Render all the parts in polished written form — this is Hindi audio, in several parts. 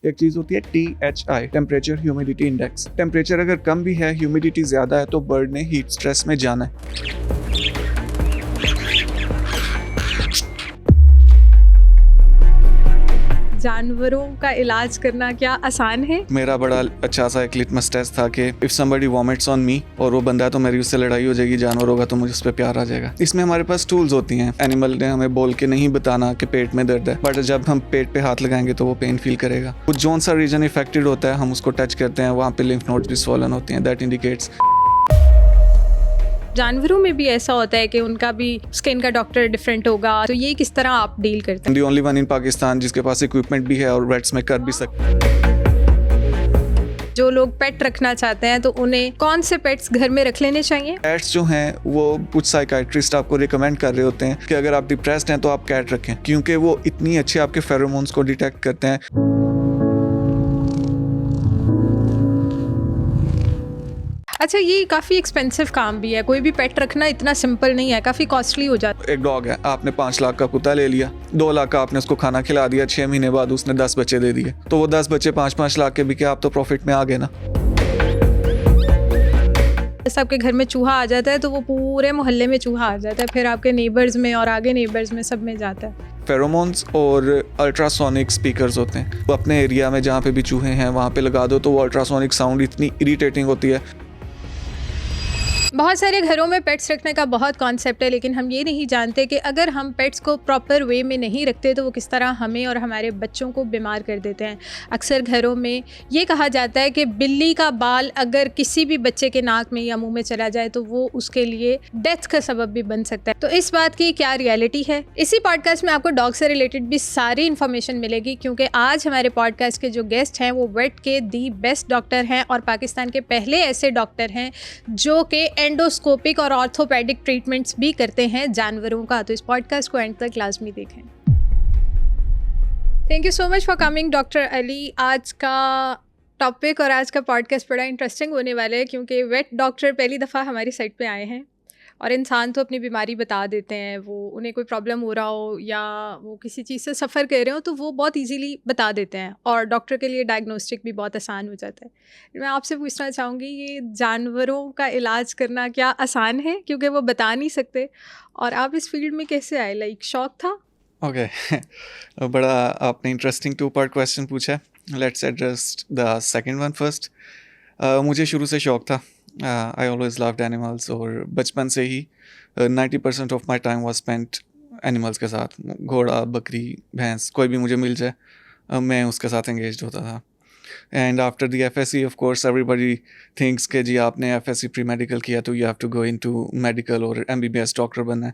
एक चीज़ होती है THI, temperature humidity index. Temperature अगर कम भी है, ह्यूमिडिटी ज़्यादा है, तो बर्ड ने हीट स्ट्रेस में जाना है। जानवरों का इलाज करना क्या आसान है? मेरा बड़ा अच्छा सा एक लिटमस टेस्ट था कि if somebody vomits on me और वो बंदा है तो मेरी उससे लड़ाई हो जाएगी, जानवर होगा तो मुझे उस पर प्यार आ जाएगा। इसमें हमारे पास टूल्स होती हैं। एनिमल ने हमें बोल के नहीं बताना कि पेट में दर्द है, बट जब हम पेट पे हाथ लगाएंगे तो वो पेन फील करेगा। कुछ जोन सा रीजन इफेक्टेड होता है, हम उसको टच करते हैं, वहाँ पे लिम्फ नोड्स भी स्वॉलन होती हैं। That indicates. जानवरों में भी ऐसा होता है कि उनका भी स्किन का डॉक्टर डिफरेंट होगा, तो ये किस तरह आप डील करते हैं? The only one in Pakistan जिसके पास इक्विपमेंट भी है और वेट्स में कर भी सकते हैं। जो लोग पेट रखना चाहते हैं तो उन्हें कौन से पेट्स घर में रख लेने चाहिए? कैट्स जो हैं वो कुछ साइकाइट्रिस्ट आपको रिकमेंड कर रहे होते हैं कि अगर आप डिप्रेस्ड हैं तो आप कैट रखें, क्योंकि वो इतनी अच्छे आपके फेरोमोन्स को डिटेक्ट करते हैं। अच्छा, ये काफ़ी एक्सपेंसिव काम भी है, कोई भी पेट रखना इतना सिंपल नहीं है, काफ़ी कॉस्टली हो जाता है। एक डॉग है, आपने 5 लाख का कुत्ता ले लिया, 2 लाख का आपने उसको खाना खिला दिया, 6 महीने बाद उसने 10 बच्चे दे दिए, तो वो 10 बच्चे 5-5 लाख के बिके, आप तो प्रॉफिट में आ गए ना। जैसे आपके घर में चूहा आ जाता है तो वो पूरे मोहल्ले में चूहा आ जाता है, फिर आपके नेबर्स में और आगे नेबर्स में सब में जाता है। फेरोमोन्स और अल्ट्रासोनिक स्पीकर्स होते हैं, वो अपने एरिया में जहाँ पे भी चूहे हैं वहाँ पे लगा दो तो वो अल्ट्रासोनिक साउंड इतनी इरिटेटिंग होती है। बहुत सारे घरों में पेट्स रखने का बहुत कॉन्सेप्ट है, लेकिन हम ये नहीं जानते कि अगर हम पेट्स को प्रॉपर वे में नहीं रखते तो वो किस तरह हमें और हमारे बच्चों को बीमार कर देते हैं। अक्सर घरों में ये कहा जाता है कि बिल्ली का बाल अगर किसी भी बच्चे के नाक में या मुंह में चला जाए तो वो उसके लिए डेथ का सबब भी बन सकता है। तो इस बात की क्या रियलिटी है? इसी पॉडकास्ट में आपको डॉग से रिलेटेड भी सारी इन्फॉर्मेशन मिलेगी, क्योंकि आज हमारे पॉडकास्ट के जो गेस्ट हैं वो वेट के दी बेस्ट डॉक्टर हैं और पाकिस्तान के पहले ऐसे डॉक्टर हैं जो कि एंडोस्कोपिक और ऑर्थोपेडिक ट्रीटमेंट्स भी करते हैं जानवरों का। तो इस पॉडकास्ट को एंड तक लाजमी देखें। Thank you so much for coming doctor Ali. आज का टॉपिक और आज का पॉडकास्ट बड़ा इंटरेस्टिंग होने वाला है, क्योंकि वेट डॉक्टर पहली दफ़ा हमारी साइट पे आए हैं और इंसान तो अपनी बीमारी बता देते हैं, वो उन्हें कोई प्रॉब्लम हो रहा हो या वो किसी चीज़ से सफ़र कर रहे हो तो वो बहुत इजीली बता देते हैं और डॉक्टर के लिए डायग्नोस्टिक भी बहुत आसान हो जाता है। मैं आपसे पूछना चाहूँगी, ये जानवरों का इलाज करना क्या आसान है? क्योंकि वो बता नहीं सकते, और आप इस फील्ड में कैसे आए? लाइक शौक था? ओके बड़ा आपने इंटरेस्टिंग 2-part क्वेश्चन पूछा है। Let's address the second one first. मुझे शुरू से शौक था, आई ऑलवेज लव्ड एनिमल्स और बचपन से ही 90% of my time was spent animals के साथ। घोड़ा, बकरी, भैंस, कोई भी मुझे मिल जाए मैं उसके साथ एंगेज होता था। And after the FSC of course everybody thinks के जी आपने FSC प्री मेडिकल किया तो you have to go into medical और MBBS डॉक्टर बनना है।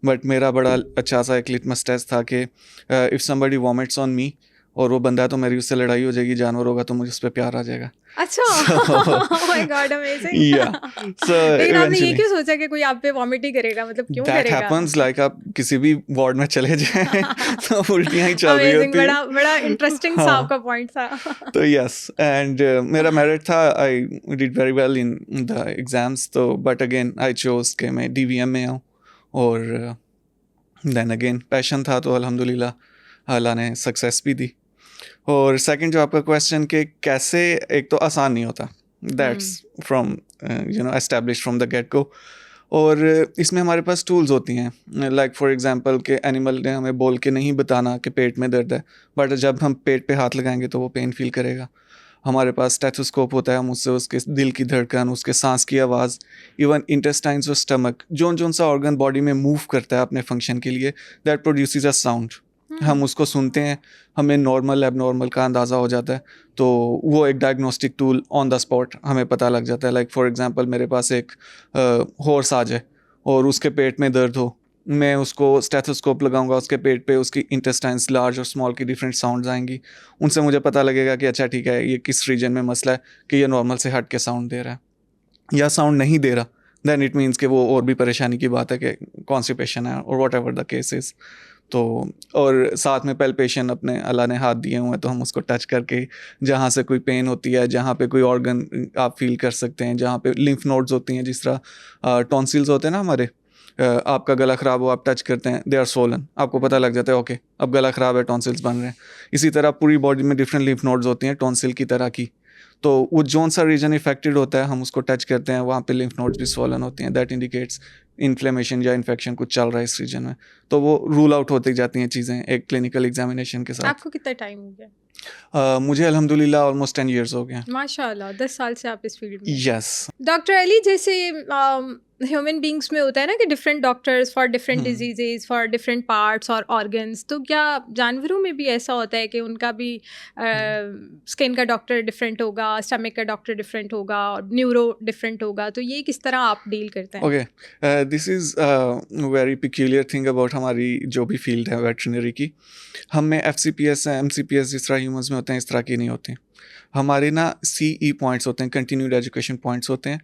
बट मेरा बड़ा अच्छा सा एक लिटमस टेस्ट था कि if somebody vomits on me और वो बंदा है तो मेरी उससे लड़ाई हो जाएगी, जानवर होगा तो मुझे उस पर प्यार आ जाएगा। अच्छा, ओह माय गॉड, अमेजिंग। लेकिन आपने ये क्यों सोचा कि कोई आप पे वॉमिट ही करेगा? मतलब क्यों करेगा? That happens, like आप किसी भी वार्ड में चले जाएं तो उल्टियां ही चल रही होती हैं। बड़ा इंटरेस्टिंग सा आपका पॉइंट था। तो यस, एंड मेरा मेरिट था, I did very well in the exams, तो बट अगेन आई चोज कि मैं DVM में आऊँ और देन अगेन पैशन था तो अल्हम्दुलिल्लाह अल्लाह ने सक्सेस भी दी। और सेकंड जो आपका क्वेश्चन कि कैसे, एक तो आसान नहीं होता, that's from establish from the get go. और इसमें हमारे पास टूल्स होती हैं, लाइक फॉर एग्जांपल कि एनिमल ने हमें बोल के नहीं बताना कि पेट में दर्द है, बट जब हम पेट पे हाथ लगाएंगे तो वो पेन फील करेगा। हमारे पास स्टेथोस्कोप होता है, हम उससे उसके दिल की धड़कन, उसके सांस की आवाज़, इवन इंटेस्टाइन्स और स्टमक, जोन सा ऑर्गन बॉडी में मूव करता है अपने फंक्शन के लिए, दैट प्रोड्यूसेस अ साउंड। हम उसको सुनते हैं, हमें नॉर्मल एबनॉर्मल का अंदाज़ा हो जाता है, तो वो एक diagnostic tool on the spot हमें पता लग जाता है। लाइक फॉर एग्जांपल मेरे पास एक हॉर्स आ जाए और उसके पेट में दर्द हो, मैं उसको स्टेथोस्कोप लगाऊंगा उसके पेट पे, उसकी इंटेस्टाइन्स लार्ज और स्मॉल की डिफरेंट साउंड्स आएंगी, उनसे मुझे पता लगेगा कि अच्छा ठीक है ये किस रीजन में मसला है कि ये नॉर्मल से हट के साउंड दे रहा है या साउंड नहीं दे रहा, देन इट मीन्स कि वो और भी परेशानी की बात है कि कॉन्स्टिपेशन है और what ever the case is. तो और साथ में पैल्पेशन अपने अल्लाह ने हाथ दिए हुए हैं तो हम उसको टच करके जहाँ से कोई पेन होती है, जहाँ पे कोई ऑर्गन आप फील कर सकते हैं, जहाँ पे लिम्फ नोड्स होती हैं, जिस तरह टॉन्सिल्स होते हैं ना हमारे, आपका गला ख़राब हो, आप टच करते हैं, दे आर सोलन, आपको पता लग जाता है ओके अब गला ख़राब है, टॉन्सिल्स बन रहे हैं। इसी तरह पूरी बॉडी में डिफरेंट लिम्फ नोड्स होती हैं टॉन्सिल की तरह की, तो वो जोन सा रीजन इफेक्टेड होता है हम उसको टच करते हैं, वहाँ पे लिम्फ नोड्स भी स्वॉलन होती हैं, दैट इंडिकेट्स इन्फ्लेमेशन या इन्फेक्शन कुछ चल रहा है इस रीजन में। तो वो रूल आउट होती जाती हैं चीज़ें एक क्लिनिकल एग्जामिनेशन के साथ। आपको कितना टाइम हो गया? मुझे अल्हम्दुलिल्लाह ऑलमोस्ट 10 years हो गए। माशाल्लाह 10 साल से आप इस फील्ड में। यस। डॉक्टर अली, जैसे ह्यूमन बींग्स में होता है ना कि different doctors for different diseases for different parts और ऑर्गन्स, तो क्या जानवरों में भी ऐसा होता है कि उनका भी स्किन का डॉक्टर डिफरेंट होगा, स्टमक का डॉक्टर डिफरेंट होगा और न्यूरो डिफरेंट होगा, तो ये किस तरह आप डील करते हैं? Okay, this is very peculiar thing about हमारी जो भी फील्ड है वेटरनरी की। हम में FCPS है, MCPS जिस तरह ह्यूमंस में होते हैं इस तरह की नहीं होती। हमारे ना CE पॉइंट्स होते हैं, कंटिन्यूड एजुकेशन पॉइंट्स होते हैं,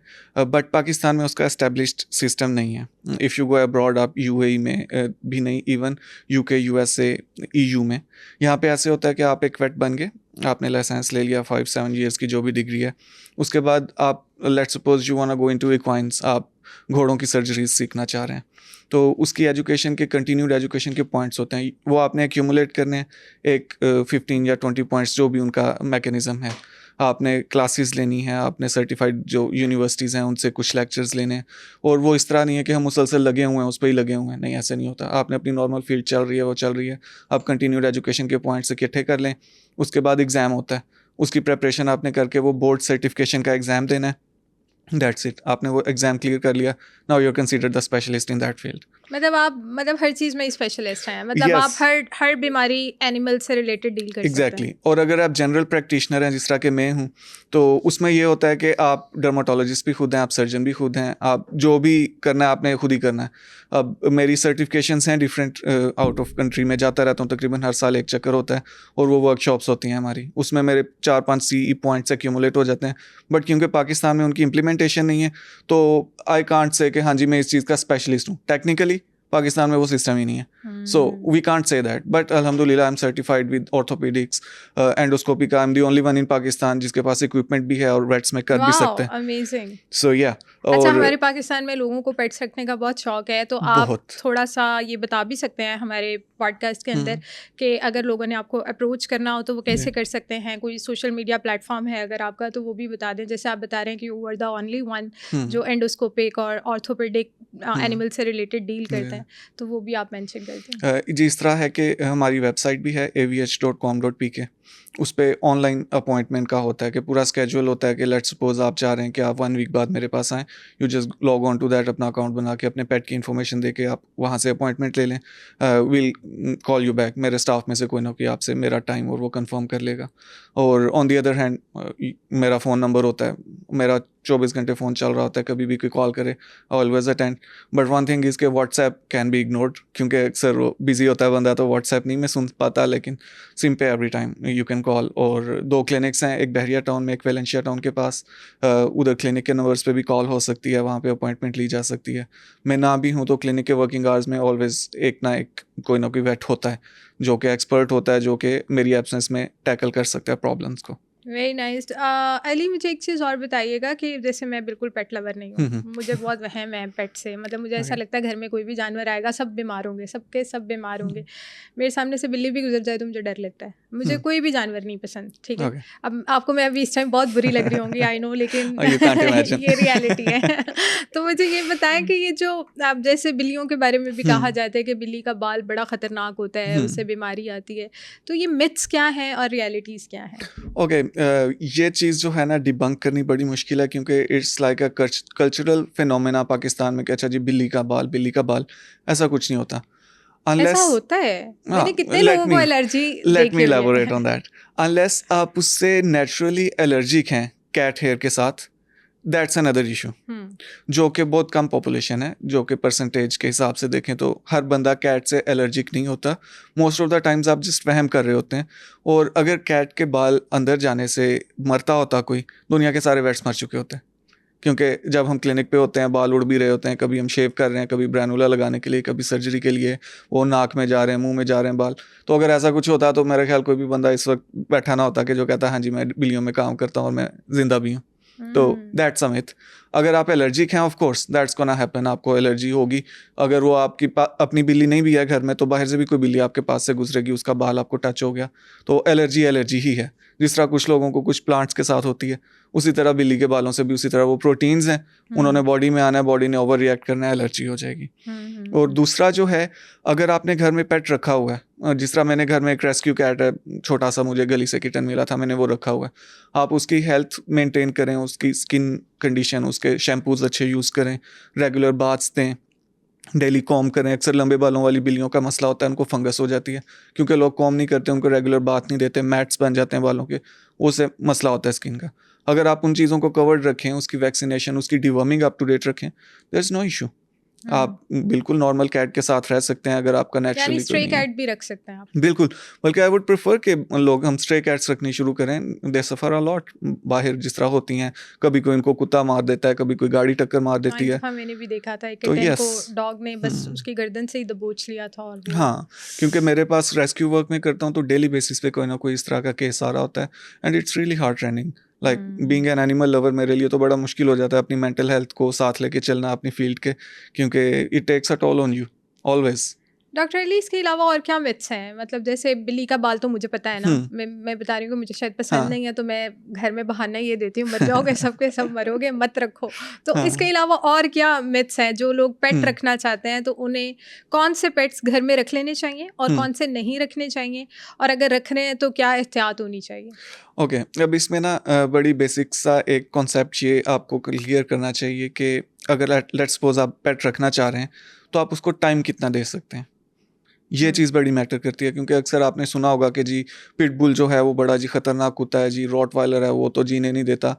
बट पाकिस्तान में उसका एस्टेब्लिश्ड सिस्टम नहीं है। इफ़ यू गो अब्रॉड, आप UAE में भी नहीं, इवन UK, USA, EU में, यहाँ पे ऐसे होता है कि आप एक वेट बन गए, आपने लाइसेंस ले लिया 5-7 years की जो भी डिग्री है, उसके बाद आप let's suppose you wanna go into equines, आप घोड़ों की सर्जरी सीखना चाह रहे हैं, तो उसकी एजुकेशन के कंटिन्यूड एजुकेशन के पॉइंट्स होते हैं, वो आपने एक्यूमुलेट करने हैं, एक 15 या 20 पॉइंट्स जो भी उनका मैकेनिज़्म है, आपने क्लासेस लेनी है, आपने सर्टिफाइड जो यूनिवर्सिटीज़ हैं उनसे कुछ लेक्चर्स लेने हैं, और वो इस तरह नहीं है कि हम मुसलसल लगे हुए हैं उस पर ही लगे हुए हैं, नहीं ऐसा नहीं होता। आपने अपनी नॉर्मल फील्ड चल रही है वो चल रही है, आप कंटिन्यूड एजुकेशन के पॉइंट्स इकट्ठे कर लें, उसके बाद एग्ज़ाम होता है, उसकी प्रेपरेशन आपने करके वो बोर्ड सर्टिफिकेशन का एग्ज़ाम देना है, दैट्स इट। आपने वो एग्ज़ाम क्लियर कर लिया, now you are considered the specialist in that field. मतलब आप हर चीज़ में स्पेशलिस्ट हैं, मतलब Yes. आप हर बीमारी एनिमल से रिलेटेड डील कर सकते एग्जैक्टली हैं। और अगर आप जनरल प्रैक्टिशनर हैं जिस तरह के मैं हूँ, तो उसमें ये होता है कि आप डर्माटोलॉजिस्ट भी खुद हैं, आप सर्जन भी खुद हैं, आप जो भी करना है आपने खुद ही करना है। अब मेरी सर्टिफिकेशंस हैं डिफरेंट, आउट ऑफ कंट्री में जाता रहता हूँ, तकरीबन हर साल एक चक्कर होता है, और वो वर्कशॉप्स होती हैं हमारी, उसमें मेरे 4-5 CE पॉइंट्स एक्यूमुलेट हो जाते हैं, बट क्योंकि पाकिस्तान में उनकी इम्प्लीमेंटेशन नहीं है, तो आई कांट से कि हाँ जी मैं इस चीज़ का स्पेशलिस्ट हूँ। टेक्निकली पाकिस्तान में वो सिस्टम ही नहीं है, so we can't say that, but अल्हम्दुलिल्लाह I am certified with orthopaedics, endoscopy का, I am the only one in Pakistan जिसके पास इक्विपमेंट भी है और वेट्स में कर भी सकते हैं। अमेजिंग। सो या अच्छा, हमारे पाकिस्तान में लोगों को पेट्स रखने का बहुत शौक है, तो आप बहुत। थोड़ा सा ये बता भी सकते हैं हमारे पॉडकास्ट के अंदर कि अगर लोगों ने आपको अप्रोच करना हो तो वो कैसे कर सकते हैं, कोई सोशल मीडिया प्लेटफॉर्म है अगर आपका तो वो भी बता दें। जैसे आप बता रहे हैं कि you are the only one जो एंडोस्कोपिक और ऑर्थोपेडिक एनिमल से रिलेटेड डील करते हैं, तो वो भी आप मेंशन करते हैं। जी, इस तरह है कि हमारी वेबसाइट भी है avh.com.pk, उस पर ऑनलाइन अपॉइंटमेंट का होता है कि पूरा स्केड्यूल होता है कि लेट्स सपोज आप चाह रहे हैं कि आप 1 वीक बाद मेरे पास आएँ, you just log on to that, अपना अकाउंट बना के अपने पेट की इन्फॉर्मेशन दे के आप वहाँ से अपॉइंटमेंट ले लें, विल कॉल यू बैक, मेरे स्टाफ में से कोई ना कोई आपसे मेरा टाइम और वो कंफर्म कर लेगा। और ऑन दी अदर हैंड मेरा फ़ोन नंबर होता है, मेरा 24 घंटे फ़ोन चल रहा होता है, कभी भी कोई कॉल करे always attend, but one thing is के व्हाट्सएप कैन बी इग्नोर्ड, क्योंकि अक्सर वो बिजी होता है बंदा, तो व्हाट्सएप नहीं मैं सुन पाता, लेकिन सिम पे every time you can call. और 2 क्लिनिक्स हैं, एक बहरिया टाउन में, एक वेलेंशिया टाउन के पास, उधर क्लिनिक के नंबर्स पे भी कॉल हो सकती है, वहाँ पे अपॉइंटमेंट ली जा सकती है। मैं ना भी हूँ तो क्लिनिक के वर्किंग आवर्स में ऑलवेज एक ना एक कोई ना कोई वेट होता है जो कि एक्सपर्ट होता है, जो कि मेरी एब्सेंस में टैकल कर सकता है प्रॉब्लम्स को। Very nice. अली, मुझे एक चीज़ और बताइएगा कि जैसे मैं बिल्कुल पेट लवर नहीं हूँ, मुझे बहुत वहम है पेट से, मतलब मुझे ऐसा लगता है घर में कोई भी जानवर आएगा सब बीमार होंगे, सब बीमार होंगे। मेरे सामने से बिल्ली भी गुजर जाए तो मुझे डर लगता है, मुझे कोई भी जानवर नहीं पसंद, ठीक है। अब आपको मैं अभी इस टाइम बहुत बुरी लग रही होंगी, आई नो, लेकिन ये रियलिटी है। तो मुझे ये बताएं कि ये जो आप जैसे बिल्लियों के बारे में भी कहा जाता है कि बिल्ली का बाल बड़ा ख़तरनाक होता है, उससे बीमारी आती है, तो ये मिथ्स क्या हैं और रियलिटीज़ क्या हैं? ओके, ये चीज़ जो है ना डिबंक करनी बड़ी मुश्किल है, क्योंकि it's like a cultural phenomena Pakistan में कि अच्छा जी बिल्ली का बाल, ऐसा कुछ नहीं होता। ऐसा होता है, मैंने कितने लोगों को allergy let me elaborate on that. Unless आप उससे नेचुरली एलर्जिक हैं कैट हेयर के साथ, दैट्स अनदर इशू, जो कि बहुत कम पॉपुलेशन है, जो कि परसेंटेज के हिसाब से देखें तो हर बंदा कैट से एलर्जिक नहीं होता। मोस्ट ऑफ द टाइम्स आप जस्ट वहम कर रहे होते हैं। और अगर कैट के बाल अंदर जाने से मरता होता कोई, दुनिया के सारे वेट्स मर चुके होते हैं, क्योंकि जब हम क्लिनिक पे होते हैं बाल उड़ भी रहे होते हैं, कभी हम शेव कर रहे हैं, कभी ब्रैनुला लगाने के लिए, कभी सर्जरी के लिए, वो नाक में जा रहे हैं, मुंह में जा रहे हैं बाल। तो अगर ऐसा कुछ होता तो मेरा ख्याल कोई भी बंदा इस वक्त बैठा ना होता कि जो कहता है हाँ जी मैं बिल्लियों में काम करता हूँ और मैं जिंदा भी हूँ। तो दैट्स अ मिथ। अगर आप एलर्जिक हैं, of course that's gonna happen, आपको एलर्जी होगी। अगर वो आपकी अपनी बिल्ली नहीं भी है घर में, तो बाहर से भी कोई बिल्ली आपके पास से गुजरेगी, उसका बाल आपको टच हो गया, तो एलर्जी ही है। जिस तरह कुछ लोगों को कुछ प्लांट्स के साथ होती है, उसी तरह बिल्ली के बालों से भी उसी तरह वो प्रोटीन्स हैं, उन्होंने बॉडी में आना है, बॉडी ने ओवर रिएक्ट करना है, एलर्जी हो जाएगी। और दूसरा जो है, अगर आपने घर में पेट रखा हुआ है, जिस तरह मैंने घर में एक रेस्क्यू कैट है, छोटा सा मुझे गली से किटन मिला था, मैंने वो रखा हुआ है। आप उसकी हेल्थ मेंटेन करें, उसकी स्किन कंडीशन, उसके शैम्पूज अच्छे यूज़ करें, रेगुलर बाथ्स दें, डेली कॉम करें। अक्सर लंबे बालों वाली बिल्लियों का मसला होता है, उनको फंगस हो जाती है, क्योंकि लोग कॉम नहीं करते, उनको रेगुलर बाथ नहीं देते, मैट्स बन जाते हैं बालों के, उससे मसला होता है स्किन का। अगर आप उन चीज़ों को कवर्ड रखें, उसकी वैक्सीनेशन, उसकी डिवर्मिंग अप टू डेट रखें, देयर इज़ नो इशू। आप बिल्कुल नॉर्मल कैट के साथ रह सकते हैं, अगर आपका यानी नेचुरली स्ट्रे कैट भी रख सकते हैं आप। बिल्कुल। बल्कि आई वुड प्रेफर कि लोग हम स्ट्रे कैट्स रखनी शुरू करें। दे सफ़र अ लॉट, बाहर जिस तरह होती हैं, कभी कोई इनको कुत्ता मार देता है, कभी कोई गाड़ी टक्कर मार देती है। हाँ, मैंने भी देखा था, एक तो किटन यस, को डॉग ने बस उसकी गर्दन से ही दबोच लिया था। और वो हाँ, क्योंकि मेरे पास रेस्क्यू वर्क में करता हूँ, तो डेली बेसिस पे कोई ना कोई इस तरह का केस आ रहा होता है, and it's really heart training. Like being an animal lover मेरे लिए तो बड़ा मुश्किल हो जाता है अपनी मेंटल हेल्थ को साथ लेके चलना अपनी फील्ड के, क्योंकि it takes a toll on you always. Doctor Ali, इसके अलावा और क्या मिथ्स हैं? मतलब जैसे बिल्ली का बाल तो मुझे पता है ना, मैं बता रही हूँ कि मुझे शायद पसंद हाँ, नहीं है, तो मैं घर में बहाना ये देती हूँ, मर जाओगे सबके सब मरोगे, मत रखो। तो हाँ, इसके अलावा और क्या मिथ्स हैं? जो लोग पेट हम्म, रखना चाहते हैं तो उन्हें कौन से पेट्स घर में रख लेने चाहिए और हम्म। कौन से नहीं रखने चाहिए, और अगर रख रहे हैं तो क्या एहतियात होनी चाहिए? ओके, अब इसमें ना बड़ी बेसिक सा एक कॉन्सेप्ट ये आपको क्लियर करना चाहिए कि अगर लेट्स सपोज आप पेट रखना चाह रहे हैं, तो आप उसको टाइम कितना दे सकते हैं, ये चीज़ बड़ी मैटर करती है। क्योंकि अक्सर आपने सुना होगा कि जी पिटबुल जो है वो बड़ा जी खतरनाक कुत्ता है, जी रॉटवाइलर है वो तो जीने नहीं देता।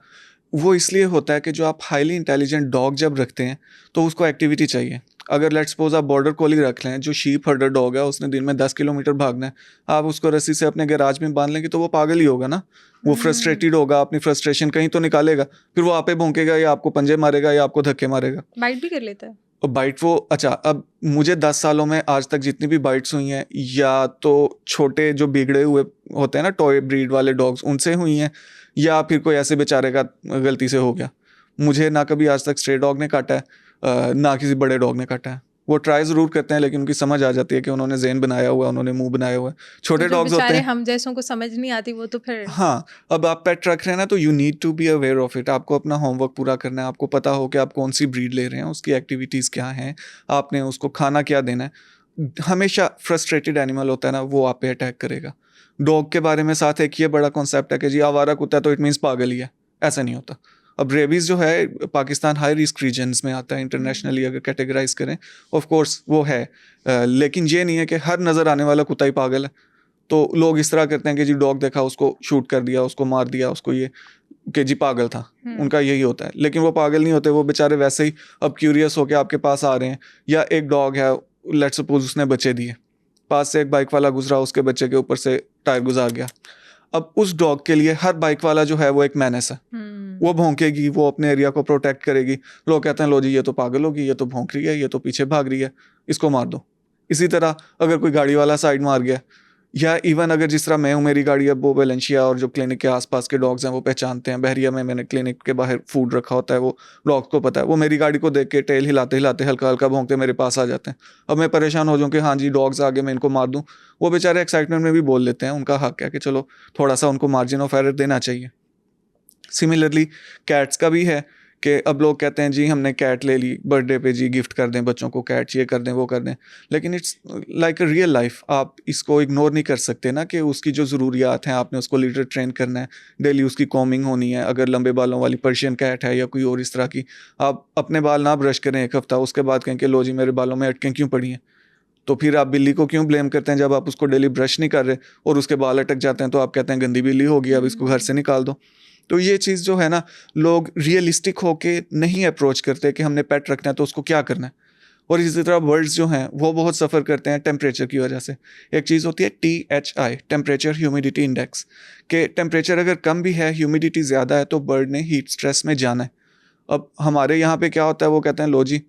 वो इसलिए होता है कि जो आप हाईली इंटेलिजेंट डॉग जब रखते हैं, तो उसको एक्टिविटी चाहिए। अगर लेट्स सपोज आप बॉर्डर कॉली रख लें, जो शीप हर्डर डॉग है, उसने दिन में 10 किलोमीटर भागना है, आप उसको रस्सी से अपने गैराज में बांध लेंगे तो वो पागल ही होगा ना। वो फ्रस्ट्रेटेड होगा, अपनी फ्रस्ट्रेशन कहीं तो निकालेगा, फिर वो आप पे भौंकेगा, या आपको पंजे मारेगा, या आपको धक्के मारेगा। बाइट भी कर लेता है? और बाइट वो, अच्छा, अब मुझे 10 सालों में आज तक जितनी भी बाइट्स हुई हैं, या तो छोटे जो बिगड़े हुए होते हैं ना टॉय ब्रीड वाले डॉग्स, उनसे हुई हैं, या फिर कोई ऐसे बेचारे का गलती से हो गया। मुझे ना कभी आज तक स्ट्रे डॉग ने काटा है, ना किसी बड़े डॉग ने काटा है। वो ट्राई ज़रूर करते हैं, लेकिन उनकी समझ आ जाती है कि उन्होंने ज़ेन बनाया हुआ है, उन्होंने मुंह बनाया हुआ है। तो छोटे जो डॉग्स होते बेचारे हैं, हम जैसों को समझ नहीं आती, वो तो फिर हाँ, अब आप पेट रख रहे हैं ना, तो you need to be aware of it. आपको अपना होमवर्क पूरा करना है, आपको पता हो कि आप कौन सी ब्रीड ले रहे हैं, उसकी एक्टिविटीज़ क्या हैं, आपने उसको खाना क्या देना है। हमेशा फ्रस्ट्रेटेड एनिमल होता है ना, वो आप पे अटैक करेगा। डॉग के बारे में साथ एक ये बड़ा कॉन्सेप्ट है कि जी आवारा कुत्ता है तो इट मीन्स पागल ही है, ऐसा नहीं होता। अब रेबीज़ जो है पाकिस्तान हाई रिस्क रीजन्स में आता है, इंटरनेशनली अगर कैटेगराइज करें, ऑफ कोर्स वो है, लेकिन ये नहीं है कि हर नज़र आने वाला कुत्ता ही पागल है। तो लोग इस तरह करते हैं कि जी डॉग देखा, उसको शूट कर दिया, उसको मार दिया, उसको ये कि जी पागल था। उनका यही होता है, लेकिन वो पागल नहीं होते, वो बेचारे वैसे ही अब क्यूरियस होके आपके पास आ रहे हैं। या एक डॉग है, लेट्स सपोज उसने बच्चे दिए, पास से एक बाइक वाला गुजरा, उसके बच्चे के ऊपर से टायर गुजार गया। अब उस डॉग के लिए हर बाइक वाला जो है वो एक मैनेस है, वो भौंकेगी, वो अपने एरिया को प्रोटेक्ट करेगी। लोग कहते हैं लो जी ये तो पागल होगी, ये तो भौंक रही है, ये तो पीछे भाग रही है, इसको मार दो। इसी तरह अगर कोई गाड़ी वाला साइड मार गया, या इवन अगर जिस तरह मैं हूँ, मेरी गाड़ी है, वो वेलेंशिया और जो क्लिनिक के आसपास के डॉग्स हैं वो पहचानते हैं। बहरिया में मैंने क्लिनिक के बाहर फूड रखा होता है, वो डॉग्स को पता है, वो मेरी गाड़ी को देख के टेल हिलाते हिलाते हल्का हल्का भौंकते मेरे पास आ जाते हैं। अब मैं परेशान हो जाऊँ कि हाँ जी डॉग्स आगे, मैं इनको मार दूँ, वो बेचारे एक्साइटमेंट में भी बोल लेते हैं, उनका हक है कि चलो थोड़ा सा उनको मार्जिन ऑफ एरर देना चाहिए। सिमिलरली कैट्स का भी है कि अब लोग कहते हैं जी हमने कैट ले ली, बर्थडे पे जी गिफ्ट कर दें बच्चों को कैट, ये कर दें वो कर दें, लेकिन it's like a real life. आप इसको इग्नोर नहीं कर सकते ना कि उसकी जो ज़रूरियात हैं, आपने उसको लीडर ट्रेन करना है, डेली उसकी कॉमिंग होनी है। अगर लंबे बालों वाली पर्शियन कैट है या कोई और इस तरह की, आप अपने बाल ना ब्रश करें एक हफ्ता, उसके बाद कहें कि लो जी मेरे बालों में अटकें क्यों पड़ी हैं, तो फिर आप बिल्ली को क्यों ब्लेम करते हैं जब आप उसको डेली ब्रश नहीं कर रहे और उसके बाल अटक जाते हैं, तो आप कहते हैं गंदी बिल्ली होगी, अब इसको घर से निकाल दो। तो ये चीज़ जो है ना, लोग रियलिस्टिक होके नहीं अप्रोच करते कि हमने पेट रखना है तो उसको क्या करना है। और इसी तरह बर्ड्स जो हैं वो बहुत सफ़र करते हैं टेम्परेचर की वजह से। एक चीज़ होती है THI, टेम्परेचर ह्यूमिडिटी इंडेक्स, के टेम्परेचर अगर कम भी है, ह्यूमिडिटी ज़्यादा है, तो बर्ड ने हीट स्ट्रेस में जाना है। अब हमारे यहाँ पे क्या होता है, वो कहते हैं लो जी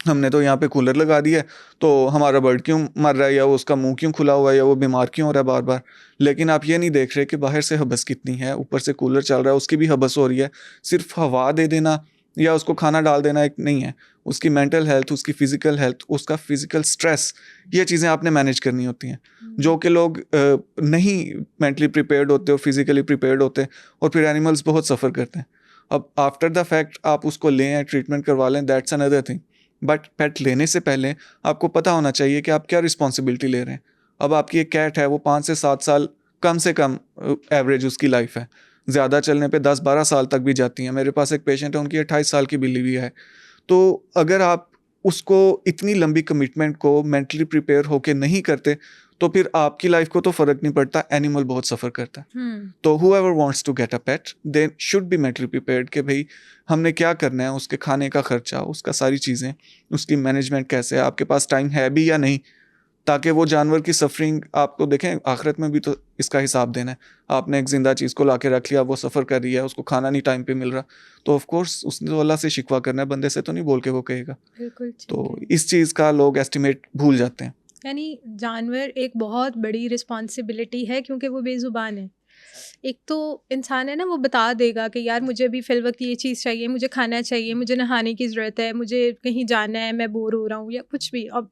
हमने तो यहाँ पे कूलर लगा दिया है, तो हमारा बर्ड क्यों मर रहा है, या वो उसका मुंह क्यों खुला हुआ है, या वो बीमार क्यों हो रहा है बार बार। लेकिन आप ये नहीं देख रहे कि बाहर से हबस कितनी है, ऊपर से कूलर चल रहा है उसकी भी हबस हो रही है। सिर्फ हवा दे देना या उसको खाना डाल देना एक नहीं है, उसकी मेंटल हेल्थ, उसकी फिजिकल हेल्थ, उसका फिजिकल स्ट्रेस, ये चीज़ें आपने मैनेज करनी होती हैं, जो कि लोग नहीं मेंटली प्रिपेयर्ड होते और फिजिकली प्रिपेयर्ड होते, और फिर एनिमल्स बहुत सफ़र करते हैं। अब आफ्टर द फैक्ट आप उसको लें, ट्रीटमेंट करवा लें, दैट्स अनदर थिंग। बट पेट लेने से पहले आपको पता होना चाहिए कि आप क्या रिस्पॉन्सिबिलिटी ले रहे हैं। अब आपकी एक कैट है, वो 5 से 7 साल कम से कम एवरेज उसकी लाइफ है, ज़्यादा चलने पे 10-12 साल तक भी जाती हैं। मेरे पास एक पेशेंट है, उनकी 28 साल की बिल्ली भी है। तो अगर आप उसको इतनी लंबी कमिटमेंट को मेंटली प्रिपेयर होके नहीं करते, तो फिर आपकी लाइफ को तो फ़र्क नहीं पड़ता, एनिमल बहुत सफ़र करता है। तो whoever wants to get a pet, they should be mentally prepared कि भाई हमने क्या करना है, उसके खाने का खर्चा, उसका सारी चीज़ें, उसकी मैनेजमेंट कैसे है, आपके पास टाइम है भी या नहीं, ताकि वो जानवर की सफरिंग आपको देखें। आखिरत में भी तो इसका हिसाब देना है। आपने एक ज़िंदा चीज़ को ला के रख लिया, वो सफ़र कर रही है, उसको खाना नहीं टाइम पे मिल रहा, तो ऑफ कोर्स उसने तो अल्लाह से शिकवा करना है, बंदे से तो नहीं बोल के वो कहेगा। बिल्कुल ठीक तो है। इस चीज़ का लोग एस्टिमेट भूल जाते हैं। यानी जानवर एक बहुत बड़ी रिस्पॉन्सिबिलिटी है, क्योंकि वो बेज़ुबान है। एक तो इंसान है ना, वो बता देगा कि यार मुझे अभी फ़िल वक्त ये चीज़ चाहिए, मुझे खाना चाहिए, मुझे नहाने की ज़रूरत है, मुझे कहीं जाना है, मैं बोर हो रहा हूँ, या कुछ भी। अब